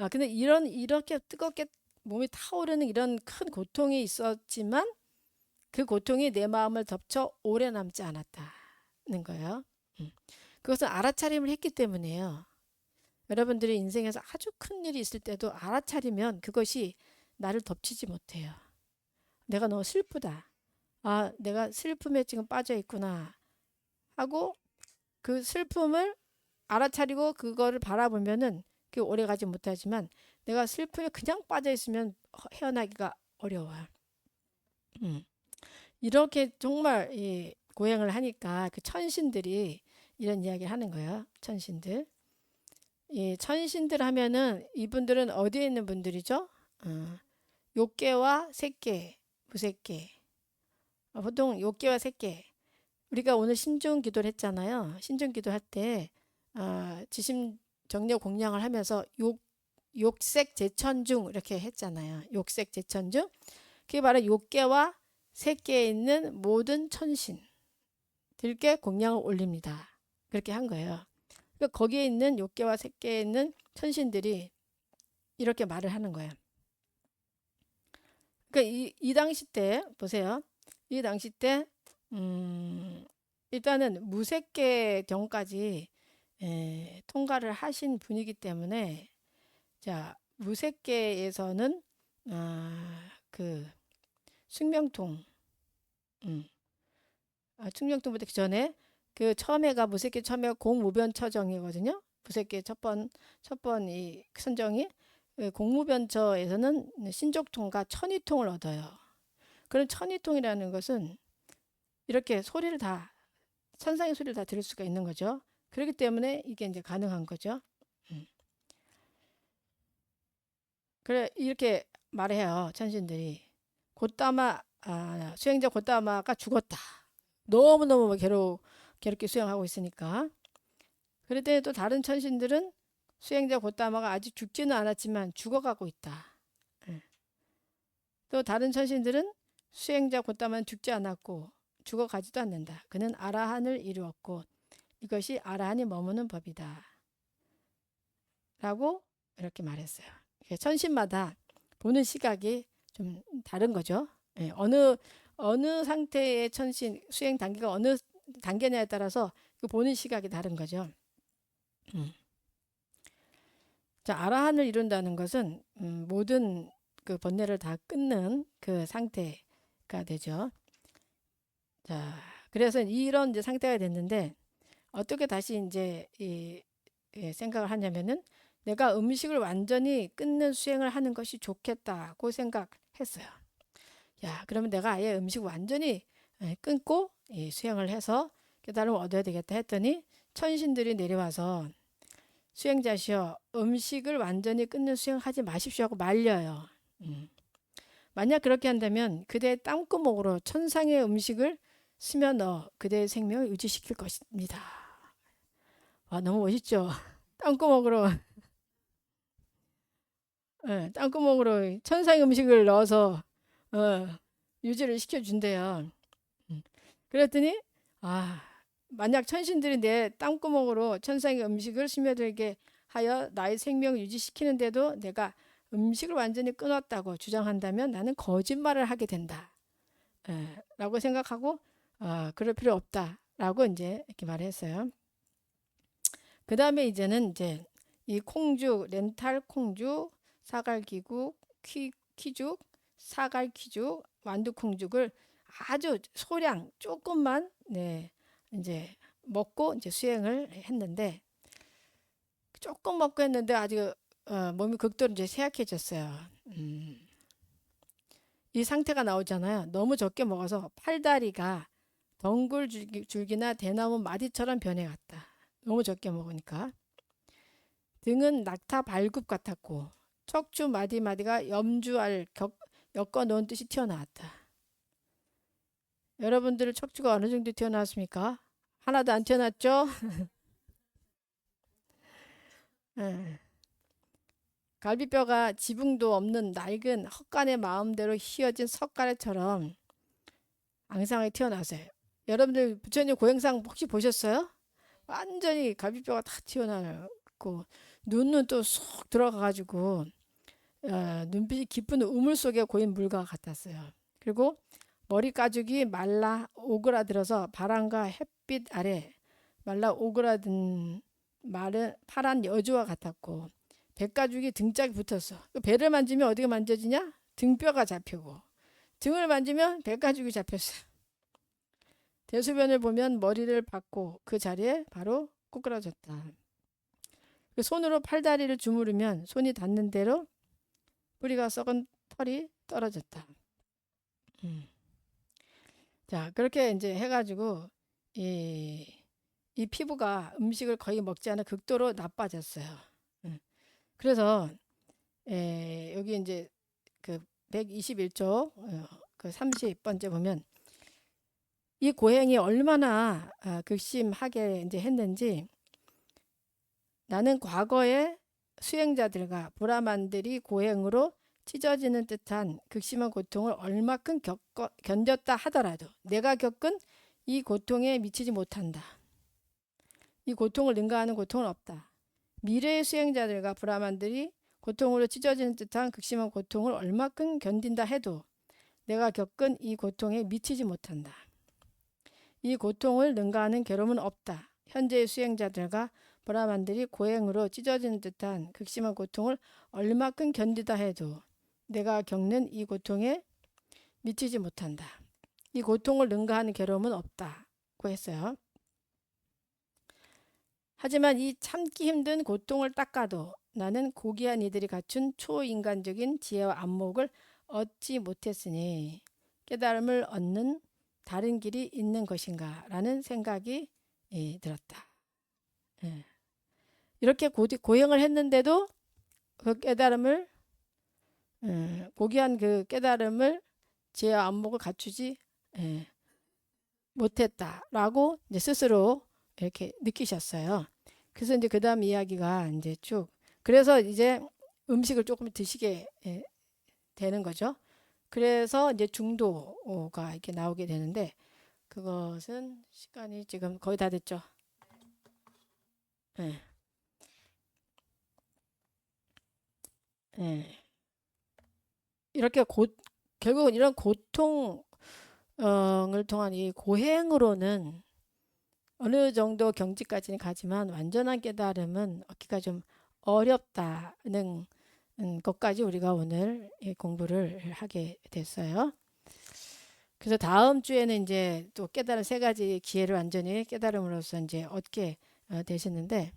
근데 이렇게 뜨겁게 몸이 타오르는 이런 큰 고통이 있었지만 그 고통이 내 마음을 덮쳐 오래 남지 않았다는 거예요. 그것은 알아차림을 했기 때문이에요. 여러분들이 인생에서 아주 큰 일이 있을 때도 알아차리면 그것이 나를 덮치지 못해요. 내가 너무 슬프다. 내가 슬픔에 지금 빠져 있구나 하고 그 슬픔을 알아차리고 그거를 바라보면은 그 오래 가지 못하지만 내가 슬픔에 그냥 빠져 있으면 헤어나기가 어려워요. 이렇게 정말 이 고행을 하니까 그 천신들이 이런 이야기를 하는 거예요. 천신들. 이 천신들 하면은 이분들은 어디에 있는 분들이죠? 욕계와 색계, 무색계. 보통 욕계와 색계. 우리가 오늘 신중 기도를 했잖아요. 신중 기도할 때 지심 정력 공양을 하면서 욕색 제천중 이렇게 했잖아요. 욕색 제천중. 그게 바로 욕계와 색계에 있는 모든 천신들께 공양을 올립니다. 그렇게 한 거예요. 그러니까 거기에 있는 욕계와 색계에 있는 천신들이 이렇게 말을 하는 거예요. 그러니까 이 당시 때 보세요. 이 당시 때 일단은 무색계 경까지 통과를 하신 분이기 때문에 자 무색계에서는 그 숙명통 숙명통부터 전에 그 처음에가 무색계 처음에가 공무변처정이거든요. 무색계 첫번 이 선정이 공무변처에서는 신족통과 천의통을 얻어요. 그런 천의통이라는 것은 이렇게 소리를 다 천상의 소리를 다 들을 수가 있는 거죠. 그렇기 때문에 이게 이제 가능한 거죠. 그래 이렇게 말해요. 천신들이 수행자 곶다마가 죽었다. 너무너무 괴롭게 수행하고 있으니까. 그런데 또 다른 천신들은 수행자 곶다마가 아직 죽지는 않았지만 죽어가고 있다. 또 다른 천신들은 수행자 곶다마는 죽지 않았고 죽어가지도 않는다. 그는 아라한을 이루었고 이것이 아라한이 머무는 법이다. 라고 이렇게 말했어요. 천신마다 보는 시각이 좀 다른 거죠. 어느 상태의 천신 수행 단계가 어느 단계냐에 따라서 그 보는 시각이 다른 거죠. 자, 아라한을 이룬다는 것은 모든 그 번뇌를 다 끊는 그 상태가 되죠. 자, 그래서 이런 이제 상태가 됐는데 어떻게 다시 이제 생각을 하냐면은 내가 음식을 완전히 끊는 수행을 하는 것이 좋겠다고 생각했어요. 야, 그러면 내가 아예 음식을 완전히 끊고 수행을 해서 깨달음을 얻어야 되겠다 했더니 천신들이 내려와서 수행자시여 음식을 완전히 끊는 수행하지 마십시오 하고 말려요. 만약 그렇게 한다면 그대의 땀구멍으로 천상의 음식을 스며 넣어 그대의 생명을 유지시킬 것입니다. 와, 너무 멋있죠? 땅구멍으로 땅구멍으로 천상의 음식을 넣어서 유지를 시켜준대요. 그랬더니 만약 천신들이 내 땅구멍으로 천상의 음식을 스며들게 하여 나의 생명을 유지시키는데도 내가 음식을 완전히 끊었다고 주장한다면 나는 거짓말을 하게 된다. 라고 생각하고 그럴 필요 없다. 라고 이제 이렇게 말했어요. 그 다음에 이제는 이제 이 콩죽, 렌탈 콩죽, 사갈기국, 키죽, 사갈키죽, 완두콩죽을 아주 소량 조금만 이제 먹고 이제 수행을 했는데 조금 먹고 했는데 아주 몸이 극도로 이제 쇠약해졌어요. 이 상태가 나오잖아요. 너무 적게 먹어서 팔다리가 덩굴줄기나 대나무 마디처럼 변해갔다. 너무 적게 먹으니까. 등은 낙타 발굽 같았고 척추 마디마디가 염주알 엮어 놓은 듯이 튀어나왔다. 여러분들 척추가 어느 정도 튀어나왔습니까? 하나도 안 튀어나왔죠? 갈비뼈가 지붕도 없는 낡은 헛간의 마음대로 휘어진 석가래처럼 앙상하게 튀어나왔어요. 여러분들 부처님 고행상 혹시 보셨어요? 완전히 갈비뼈가 다 튀어나왔고 눈은 또 쏙 들어가가지고 눈빛이 깊은 우물 속에 고인 물과 같았어요. 그리고 머리 가죽이 말라 오그라들어서 바람과 햇빛 아래 말라 오그라든 파란 여주와 같았고 배가죽이 등짝에 붙었어. 배를 만지면 어디가 만져지냐? 등뼈가 잡히고 등을 만지면 배가죽이 잡혔어요. 대소변을 보면 머리를 박고 그 자리에 바로 꼬꾸라졌다. 손으로 팔다리를 주무르면 손이 닿는 대로 뿌리가 썩은 털이 떨어졌다. 자, 그렇게 이제 해가지고 이 피부가 음식을 거의 먹지 않아 극도로 나빠졌어요. 그래서 여기 이제 그 121쪽 그 30번째 보면 이 고행이 얼마나 극심하게 이제 했는지 나는 과거에 수행자들과 브라만들이 고행으로 찢어지는 듯한 극심한 고통을 얼마큼 견뎠다 하더라도 내가 겪은 이 고통에 미치지 못한다. 이 고통을 능가하는 고통은 없다. 미래의 수행자들과 브라만들이 고통으로 찢어지는 듯한 극심한 고통을 얼마큼 견딘다 해도 내가 겪은 이 고통에 미치지 못한다. 이 고통을 능가하는 괴로움은 없다. 현재의 수행자들과 브라만들이 고행으로 찢어지는 듯한 극심한 고통을 얼마큼 견디다 해도 내가 겪는 이 고통에 미치지 못한다. 이 고통을 능가하는 괴로움은 없다고 했어요. 하지만 이 참기 힘든 고통을 닦아도 나는 고귀한 이들이 갖춘 초인간적인 지혜와 안목을 얻지 못했으니 깨달음을 얻는 다른 길이 있는 것인가 라는 생각이 들었다. 예. 이렇게 고행을 했는데도 그 깨달음을 고귀한 그 깨달음을 지혜와 안목을 갖추지 못했다라고 이제 스스로 이렇게 느끼셨어요. 그래서 이제 그 다음 이야기가 이제 쭉 그래서 이제 음식을 조금 드시게 되는 거죠. 그래서 이제 중도가 이렇게 나오게 되는데 그것은 시간이 지금 거의 다 됐죠. 예. 예. 이렇게 결국은 이런 고통을 통한 이 고행으로는 어느 정도 경지까지는 가지만 완전한 깨달음은 얻기가 좀 어렵다는 것까지 우리가 오늘 공부를 하게 됐어요. 그래서 다음 주에는 이제 또 깨달은 세 가지 기회를 완전히 깨달음으로써 이제 얻게 되시는데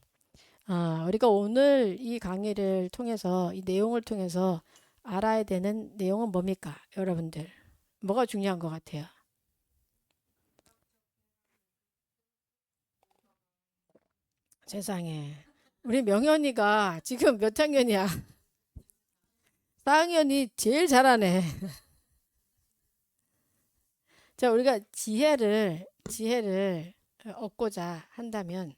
우리가 오늘 이 강의를 통해서 이 내용을 통해서 알아야 되는 내용은 뭡니까? 여러분들 뭐가 중요한 것 같아요? 세상에 우리 명현이가 지금 몇 학년이야? 4학년이 제일 잘하네. 자, 우리가 지혜를 얻고자 한다면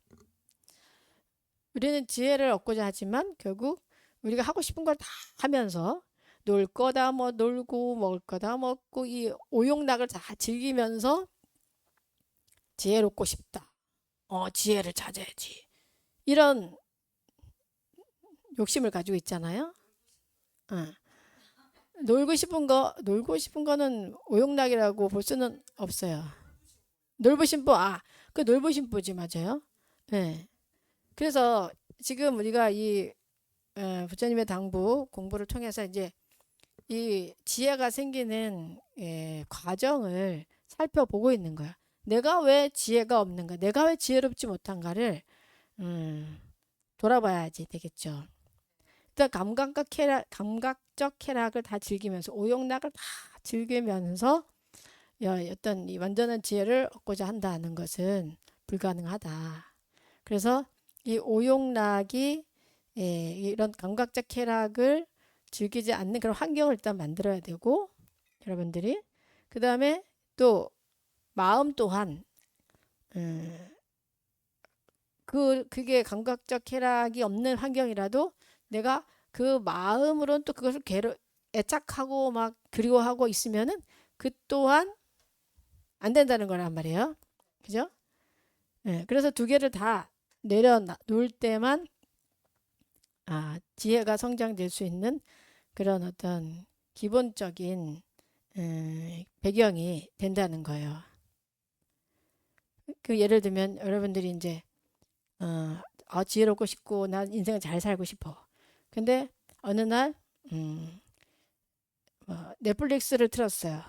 우리는 지혜를 얻고자 하지만 결국 우리가 하고 싶은 걸 다 하면서 놀 거다 뭐 놀고 먹을 거다 먹고 이 오용락을 다 즐기면서 지혜를 얻고 싶다. 지혜를 찾아야지. 이런 욕심을 가지고 있잖아요. 어. 놀고 싶은 거는 오용락이라고 볼 수는 없어요. 놀부심보, 그 놀부심보지, 맞아요. 네. 그래서 지금 우리가 이 부처님의 당부 공부를 통해서 이제 이 지혜가 생기는 과정을 살펴보고 있는 거야. 내가 왜 지혜가 없는가, 내가 왜 지혜롭지 못한가를 돌아봐야지 되겠죠. 일단 감각적 쾌락을 다 즐기면서 오용락을 다 즐기면서 어떤 이 완전한 지혜를 얻고자 한다는 것은 불가능하다. 그래서 이 오용락이 이런 감각적 쾌락을 즐기지 않는 그런 환경을 일단 만들어야 되고 여러분들이 그 다음에 또 마음 또한 그게 감각적 쾌락이 없는 환경이라도 내가 그 마음으로는 또 그것을 애착하고 막 그리워하고 있으면은 그 또한 안 된다는 거란 말이에요. 그죠? 그래서 두 개를 다 내려놓을 때만 지혜가 성장될 수 있는 그런 어떤 기본적인 배경이 된다는 거예요. 그 예를 들면 여러분들이 이제 지혜롭고 싶고 난 인생을 잘 살고 싶어. 근데 어느 날 넷플릭스를 틀었어요.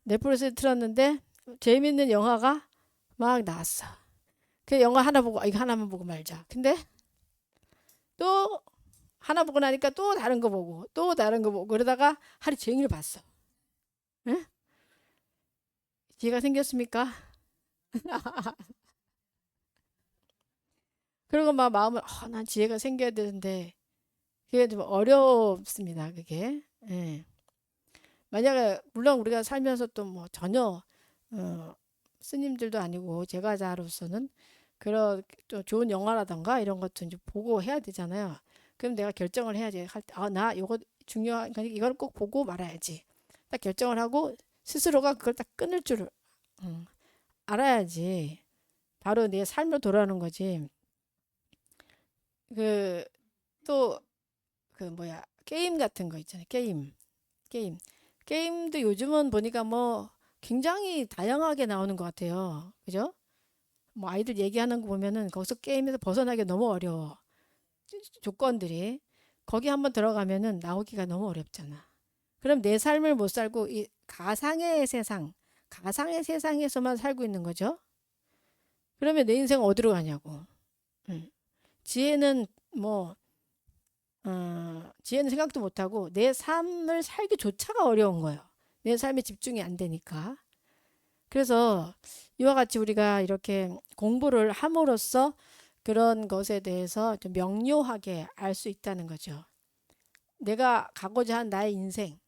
넷플릭스를 틀었는데 재밌는 영화가 막 나왔어. 그 영화 하나 보고 이거 하나만 보고 말자. 근데 또 하나 보고 나니까 또 다른 거 보고 또 다른 거 보고 그러다가 하루 종일 봤어. 응? 지혜가 생겼습니까? 그리고 막 마음을 난 지혜가 생겨야 되는데 그게 좀 어렵습니다. 그게. 예. 만약에 물론 우리가 살면서 또 뭐 전혀 스님들도 아니고 제가자로서는 그런 또 좋은 영화라던가 이런 것도 이제 보고 해야 되잖아요. 그럼 내가 결정을 해야지. 할 때 나 이거 중요한 거니까 이걸 꼭 보고 말아야지. 딱 결정을 하고 스스로가 그걸 딱 끊을 줄을 알아야지. 바로 내 삶으로 돌아오는 거지. 그 또 그 뭐야 게임 같은 거 있잖아요. 게임. 게임도 요즘은 보니까 뭐 굉장히 다양하게 나오는 것 같아요. 그죠? 뭐 아이들 얘기하는 거 보면은 거기서 게임에서 벗어나기 너무 어려워. 조건들이. 거기 한번 들어가면은 나오기가 너무 어렵잖아. 그럼 내 삶을 못 살고 이 가상의 세상에서만 살고 있는 거죠. 그러면 내 인생 어디로 가냐고. 응. 지혜는 뭐 지혜는 생각도 못하고 내 삶을 살기조차가 어려운 거예요. 내 삶에 집중이 안 되니까. 그래서 이와 같이 우리가 이렇게 공부를 함으로써 그런 것에 대해서 좀 명료하게 알 수 있다는 거죠. 내가 가고자 한 나의 인생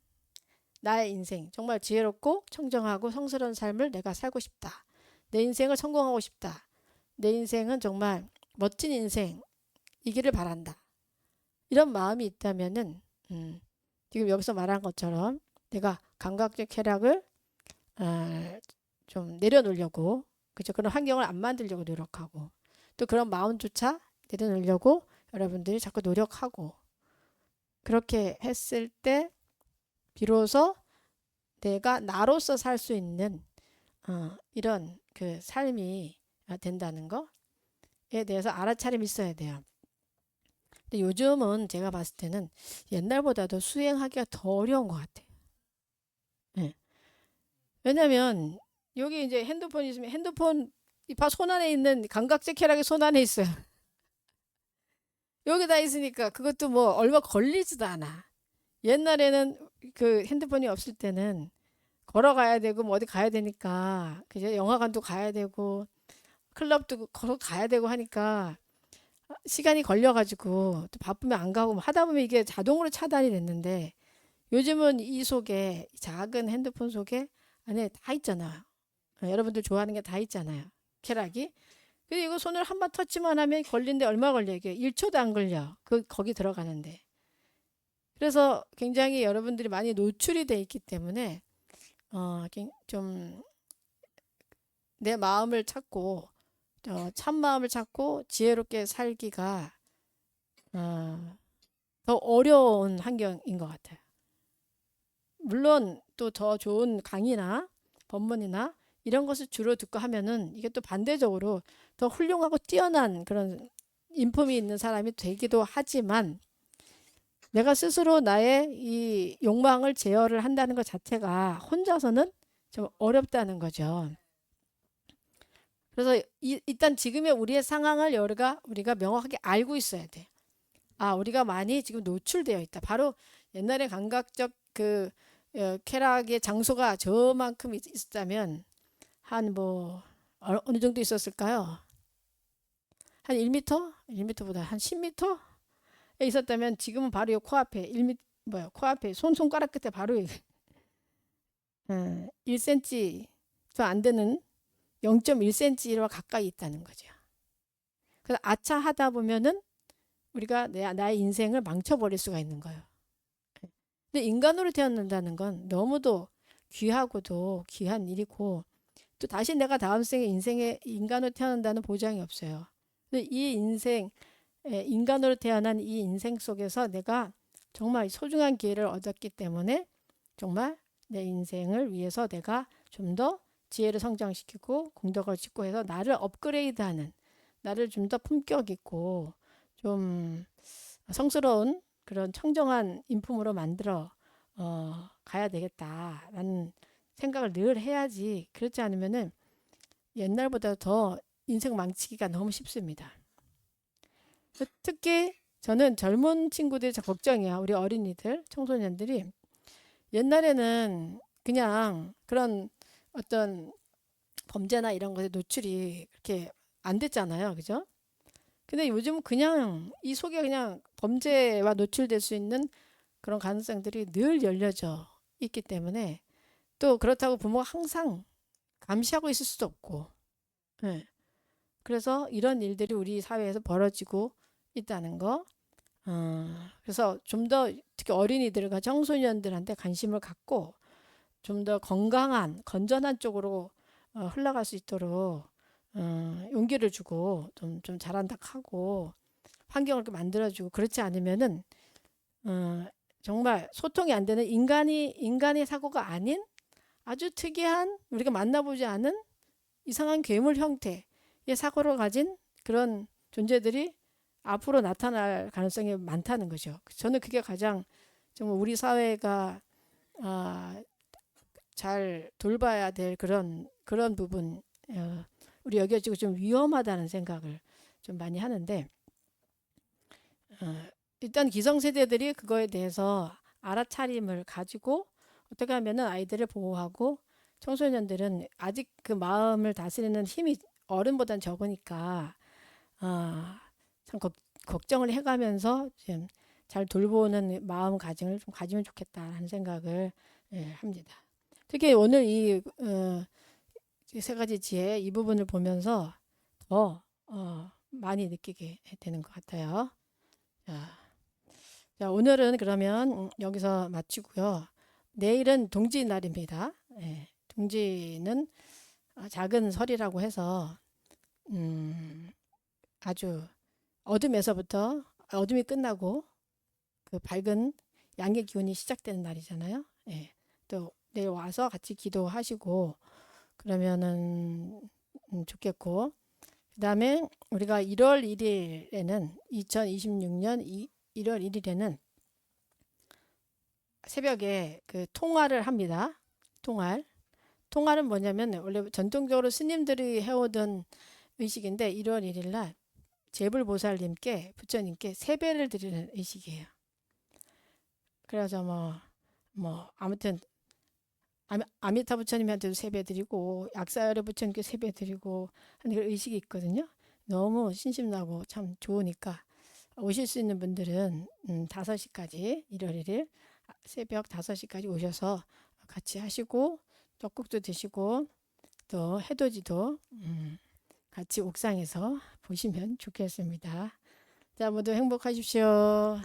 정말 지혜롭고 청정하고 성스러운 삶을 내가 살고 싶다. 내 인생을 성공하고 싶다. 내 인생은 정말 멋진 인생이기를 바란다. 이런 마음이 있다면은 지금 여기서 말한 것처럼 내가 감각적 쾌락을 좀 내려놓으려고 그죠? 그런 환경을 안 만들려고 노력하고 또 그런 마음조차 내려놓으려고 여러분들이 자꾸 노력하고 그렇게 했을 때 비로소 내가 나로서 살 수 있는 이런 그 삶이 된다는 거에 대해서 알아차림이 있어야 돼요. 근데 요즘은 제가 봤을 때는 옛날보다도 수행하기가 더 어려운 것 같아요. 네. 왜냐면 여기 이제 핸드폰이 있으면 핸드폰 손 안에 있는 감각적 쾌락이 손 안에 있어요. 여기다 있으니까 그것도 뭐 얼마 걸리지도 않아. 옛날에는 그 핸드폰이 없을 때는 걸어가야 되고 뭐 어디 가야 되니까 그죠? 영화관도 가야 되고 클럽도 걸어 가야 되고 하니까 시간이 걸려가지고 또 바쁘면 안 가고 뭐 하다 보면 이게 자동으로 차단이 됐는데 요즘은 이 속에 작은 핸드폰 속에 안에 다 있잖아요. 여러분들 좋아하는 게 다 있잖아요. 쾌락이. 근데 이거 손을 한 번 터치만 하면 걸리는데 얼마 걸려? 이게 1초도 안 걸려. 거기 들어가는데. 그래서 굉장히 여러분들이 많이 노출이 돼 있기 때문에 좀 내 마음을 찾고 참 마음을 찾고 지혜롭게 살기가 어, 더 어려운 환경인 것 같아요. 물론 또 더 좋은 강의나 법문이나 이런 것을 주로 듣고 하면은 이게 또 반대적으로 더 훌륭하고 뛰어난 그런 인품이 있는 사람이 되기도 하지만 내가 스스로 나의 이 욕망을 제어를 한다는 것 자체가 혼자서는 좀 어렵다는 거죠. 그래서 일단 지금의 우리의 상황을 우리가 명확하게 알고 있어야 돼. 우리가 많이 지금 노출되어 있다. 바로 옛날에 감각적 쾌락의 장소가 저만큼 있었다면 한 뭐 어느 정도 있었을까요? 한 1m? 1m보다 한 10m에 있었다면 지금은 바로 이 코앞에 1m 코앞에 손가락 끝에 바로 1cm 좀 안 되는 0.1cm와 가까이 있다는 거죠. 그래서 아차 하다 보면은 우리가 나의 인생을 망쳐버릴 수가 있는 거예요. 근데 인간으로 태어난다는 건 너무도 귀하고도 귀한 일이고 또 다시 내가 다음 생에 인생에 인간으로 태어난다는 보장이 없어요. 근데 이 인간으로 태어난 이 인생 속에서 내가 정말 소중한 기회를 얻었기 때문에 정말 내 인생을 위해서 내가 좀 더 지혜를 성장시키고 공덕을 짓고 해서 나를 업그레이드하는 나를 좀 더 품격 있고 좀 성스러운 그런 청정한 인품으로 만들어 가야 되겠다라는 생각을 늘 해야지 그렇지 않으면은 옛날보다 더 인생 망치기가 너무 쉽습니다. 특히 저는 젊은 친구들이 걱정이야. 우리 어린이들, 청소년들이 옛날에는 그냥 그런 어떤 범죄나 이런 것에 노출이 그렇게 안 됐잖아요. 그죠? 근데 요즘은 그냥 이 속에 그냥 범죄와 노출될 수 있는 그런 가능성들이 늘 열려져 있기 때문에 또 그렇다고 부모가 항상 감시하고 있을 수도 없고 네. 그래서 이런 일들이 우리 사회에서 벌어지고 있다는 거 그래서 좀 더 특히 어린이들과 청소년들한테 관심을 갖고 좀 더 건강한 건전한 쪽으로 흘러갈 수 있도록 용기를 주고 좀 잘한다 하고 환경을 이렇게 만들어주고 그렇지 않으면은 정말 소통이 안 되는 인간의 사고가 아닌 아주 특이한 우리가 만나보지 않은 이상한 괴물 형태의 사고를 가진 그런 존재들이 앞으로 나타날 가능성이 많다는 거죠. 저는 그게 가장 정말 우리 사회가 잘 돌봐야 될 그런 부분 우리 여겨지고 좀 위험하다는 생각을 좀 많이 하는데 일단 기성세대들이 그거에 대해서 알아차림을 가지고 어떻게 하면은 아이들을 보호하고 청소년들은 아직 그 마음을 다스리는 힘이 어른보단 적으니까 참 걱정을 해가면서 좀 잘 돌보는 마음가짐을 좀 가지면 좋겠다라는 생각을 합니다. 특히 오늘 이 세 가지 지혜 이 부분을 보면서 더 많이 느끼게 되는 것 같아요. 자, 오늘은 그러면 여기서 마치고요. 내일은 동지 날입니다. 동지는 작은 설이라고 해서 아주 어둠에서부터 어둠이 끝나고 그 밝은 양의 기운이 시작되는 날이잖아요. 또 내일 와서 같이 기도하시고 그러면은 좋겠고 그다음에 우리가 1월 1일에는 2026년 1월 1일에는 새벽에 그 통화를 합니다. 통화는 뭐냐면 원래 전통적으로 스님들이 해오던 의식인데 1월 1일 날 제불보살님께 부처님께 세배를 드리는 의식이에요. 그래서 아무튼 아미타 부처님한테도 세배 드리고 약사열의 부처님께 세배 드리고 하는 그런 의식이 있거든요. 너무 신심나고 참 좋으니까 오실 수 있는 분들은 5시까지 1월 1일 새벽 5시까지 오셔서 같이 하시고 떡국도 드시고 또 해돋이도 같이 옥상에서 보시면 좋겠습니다. 자, 모두 행복하십시오.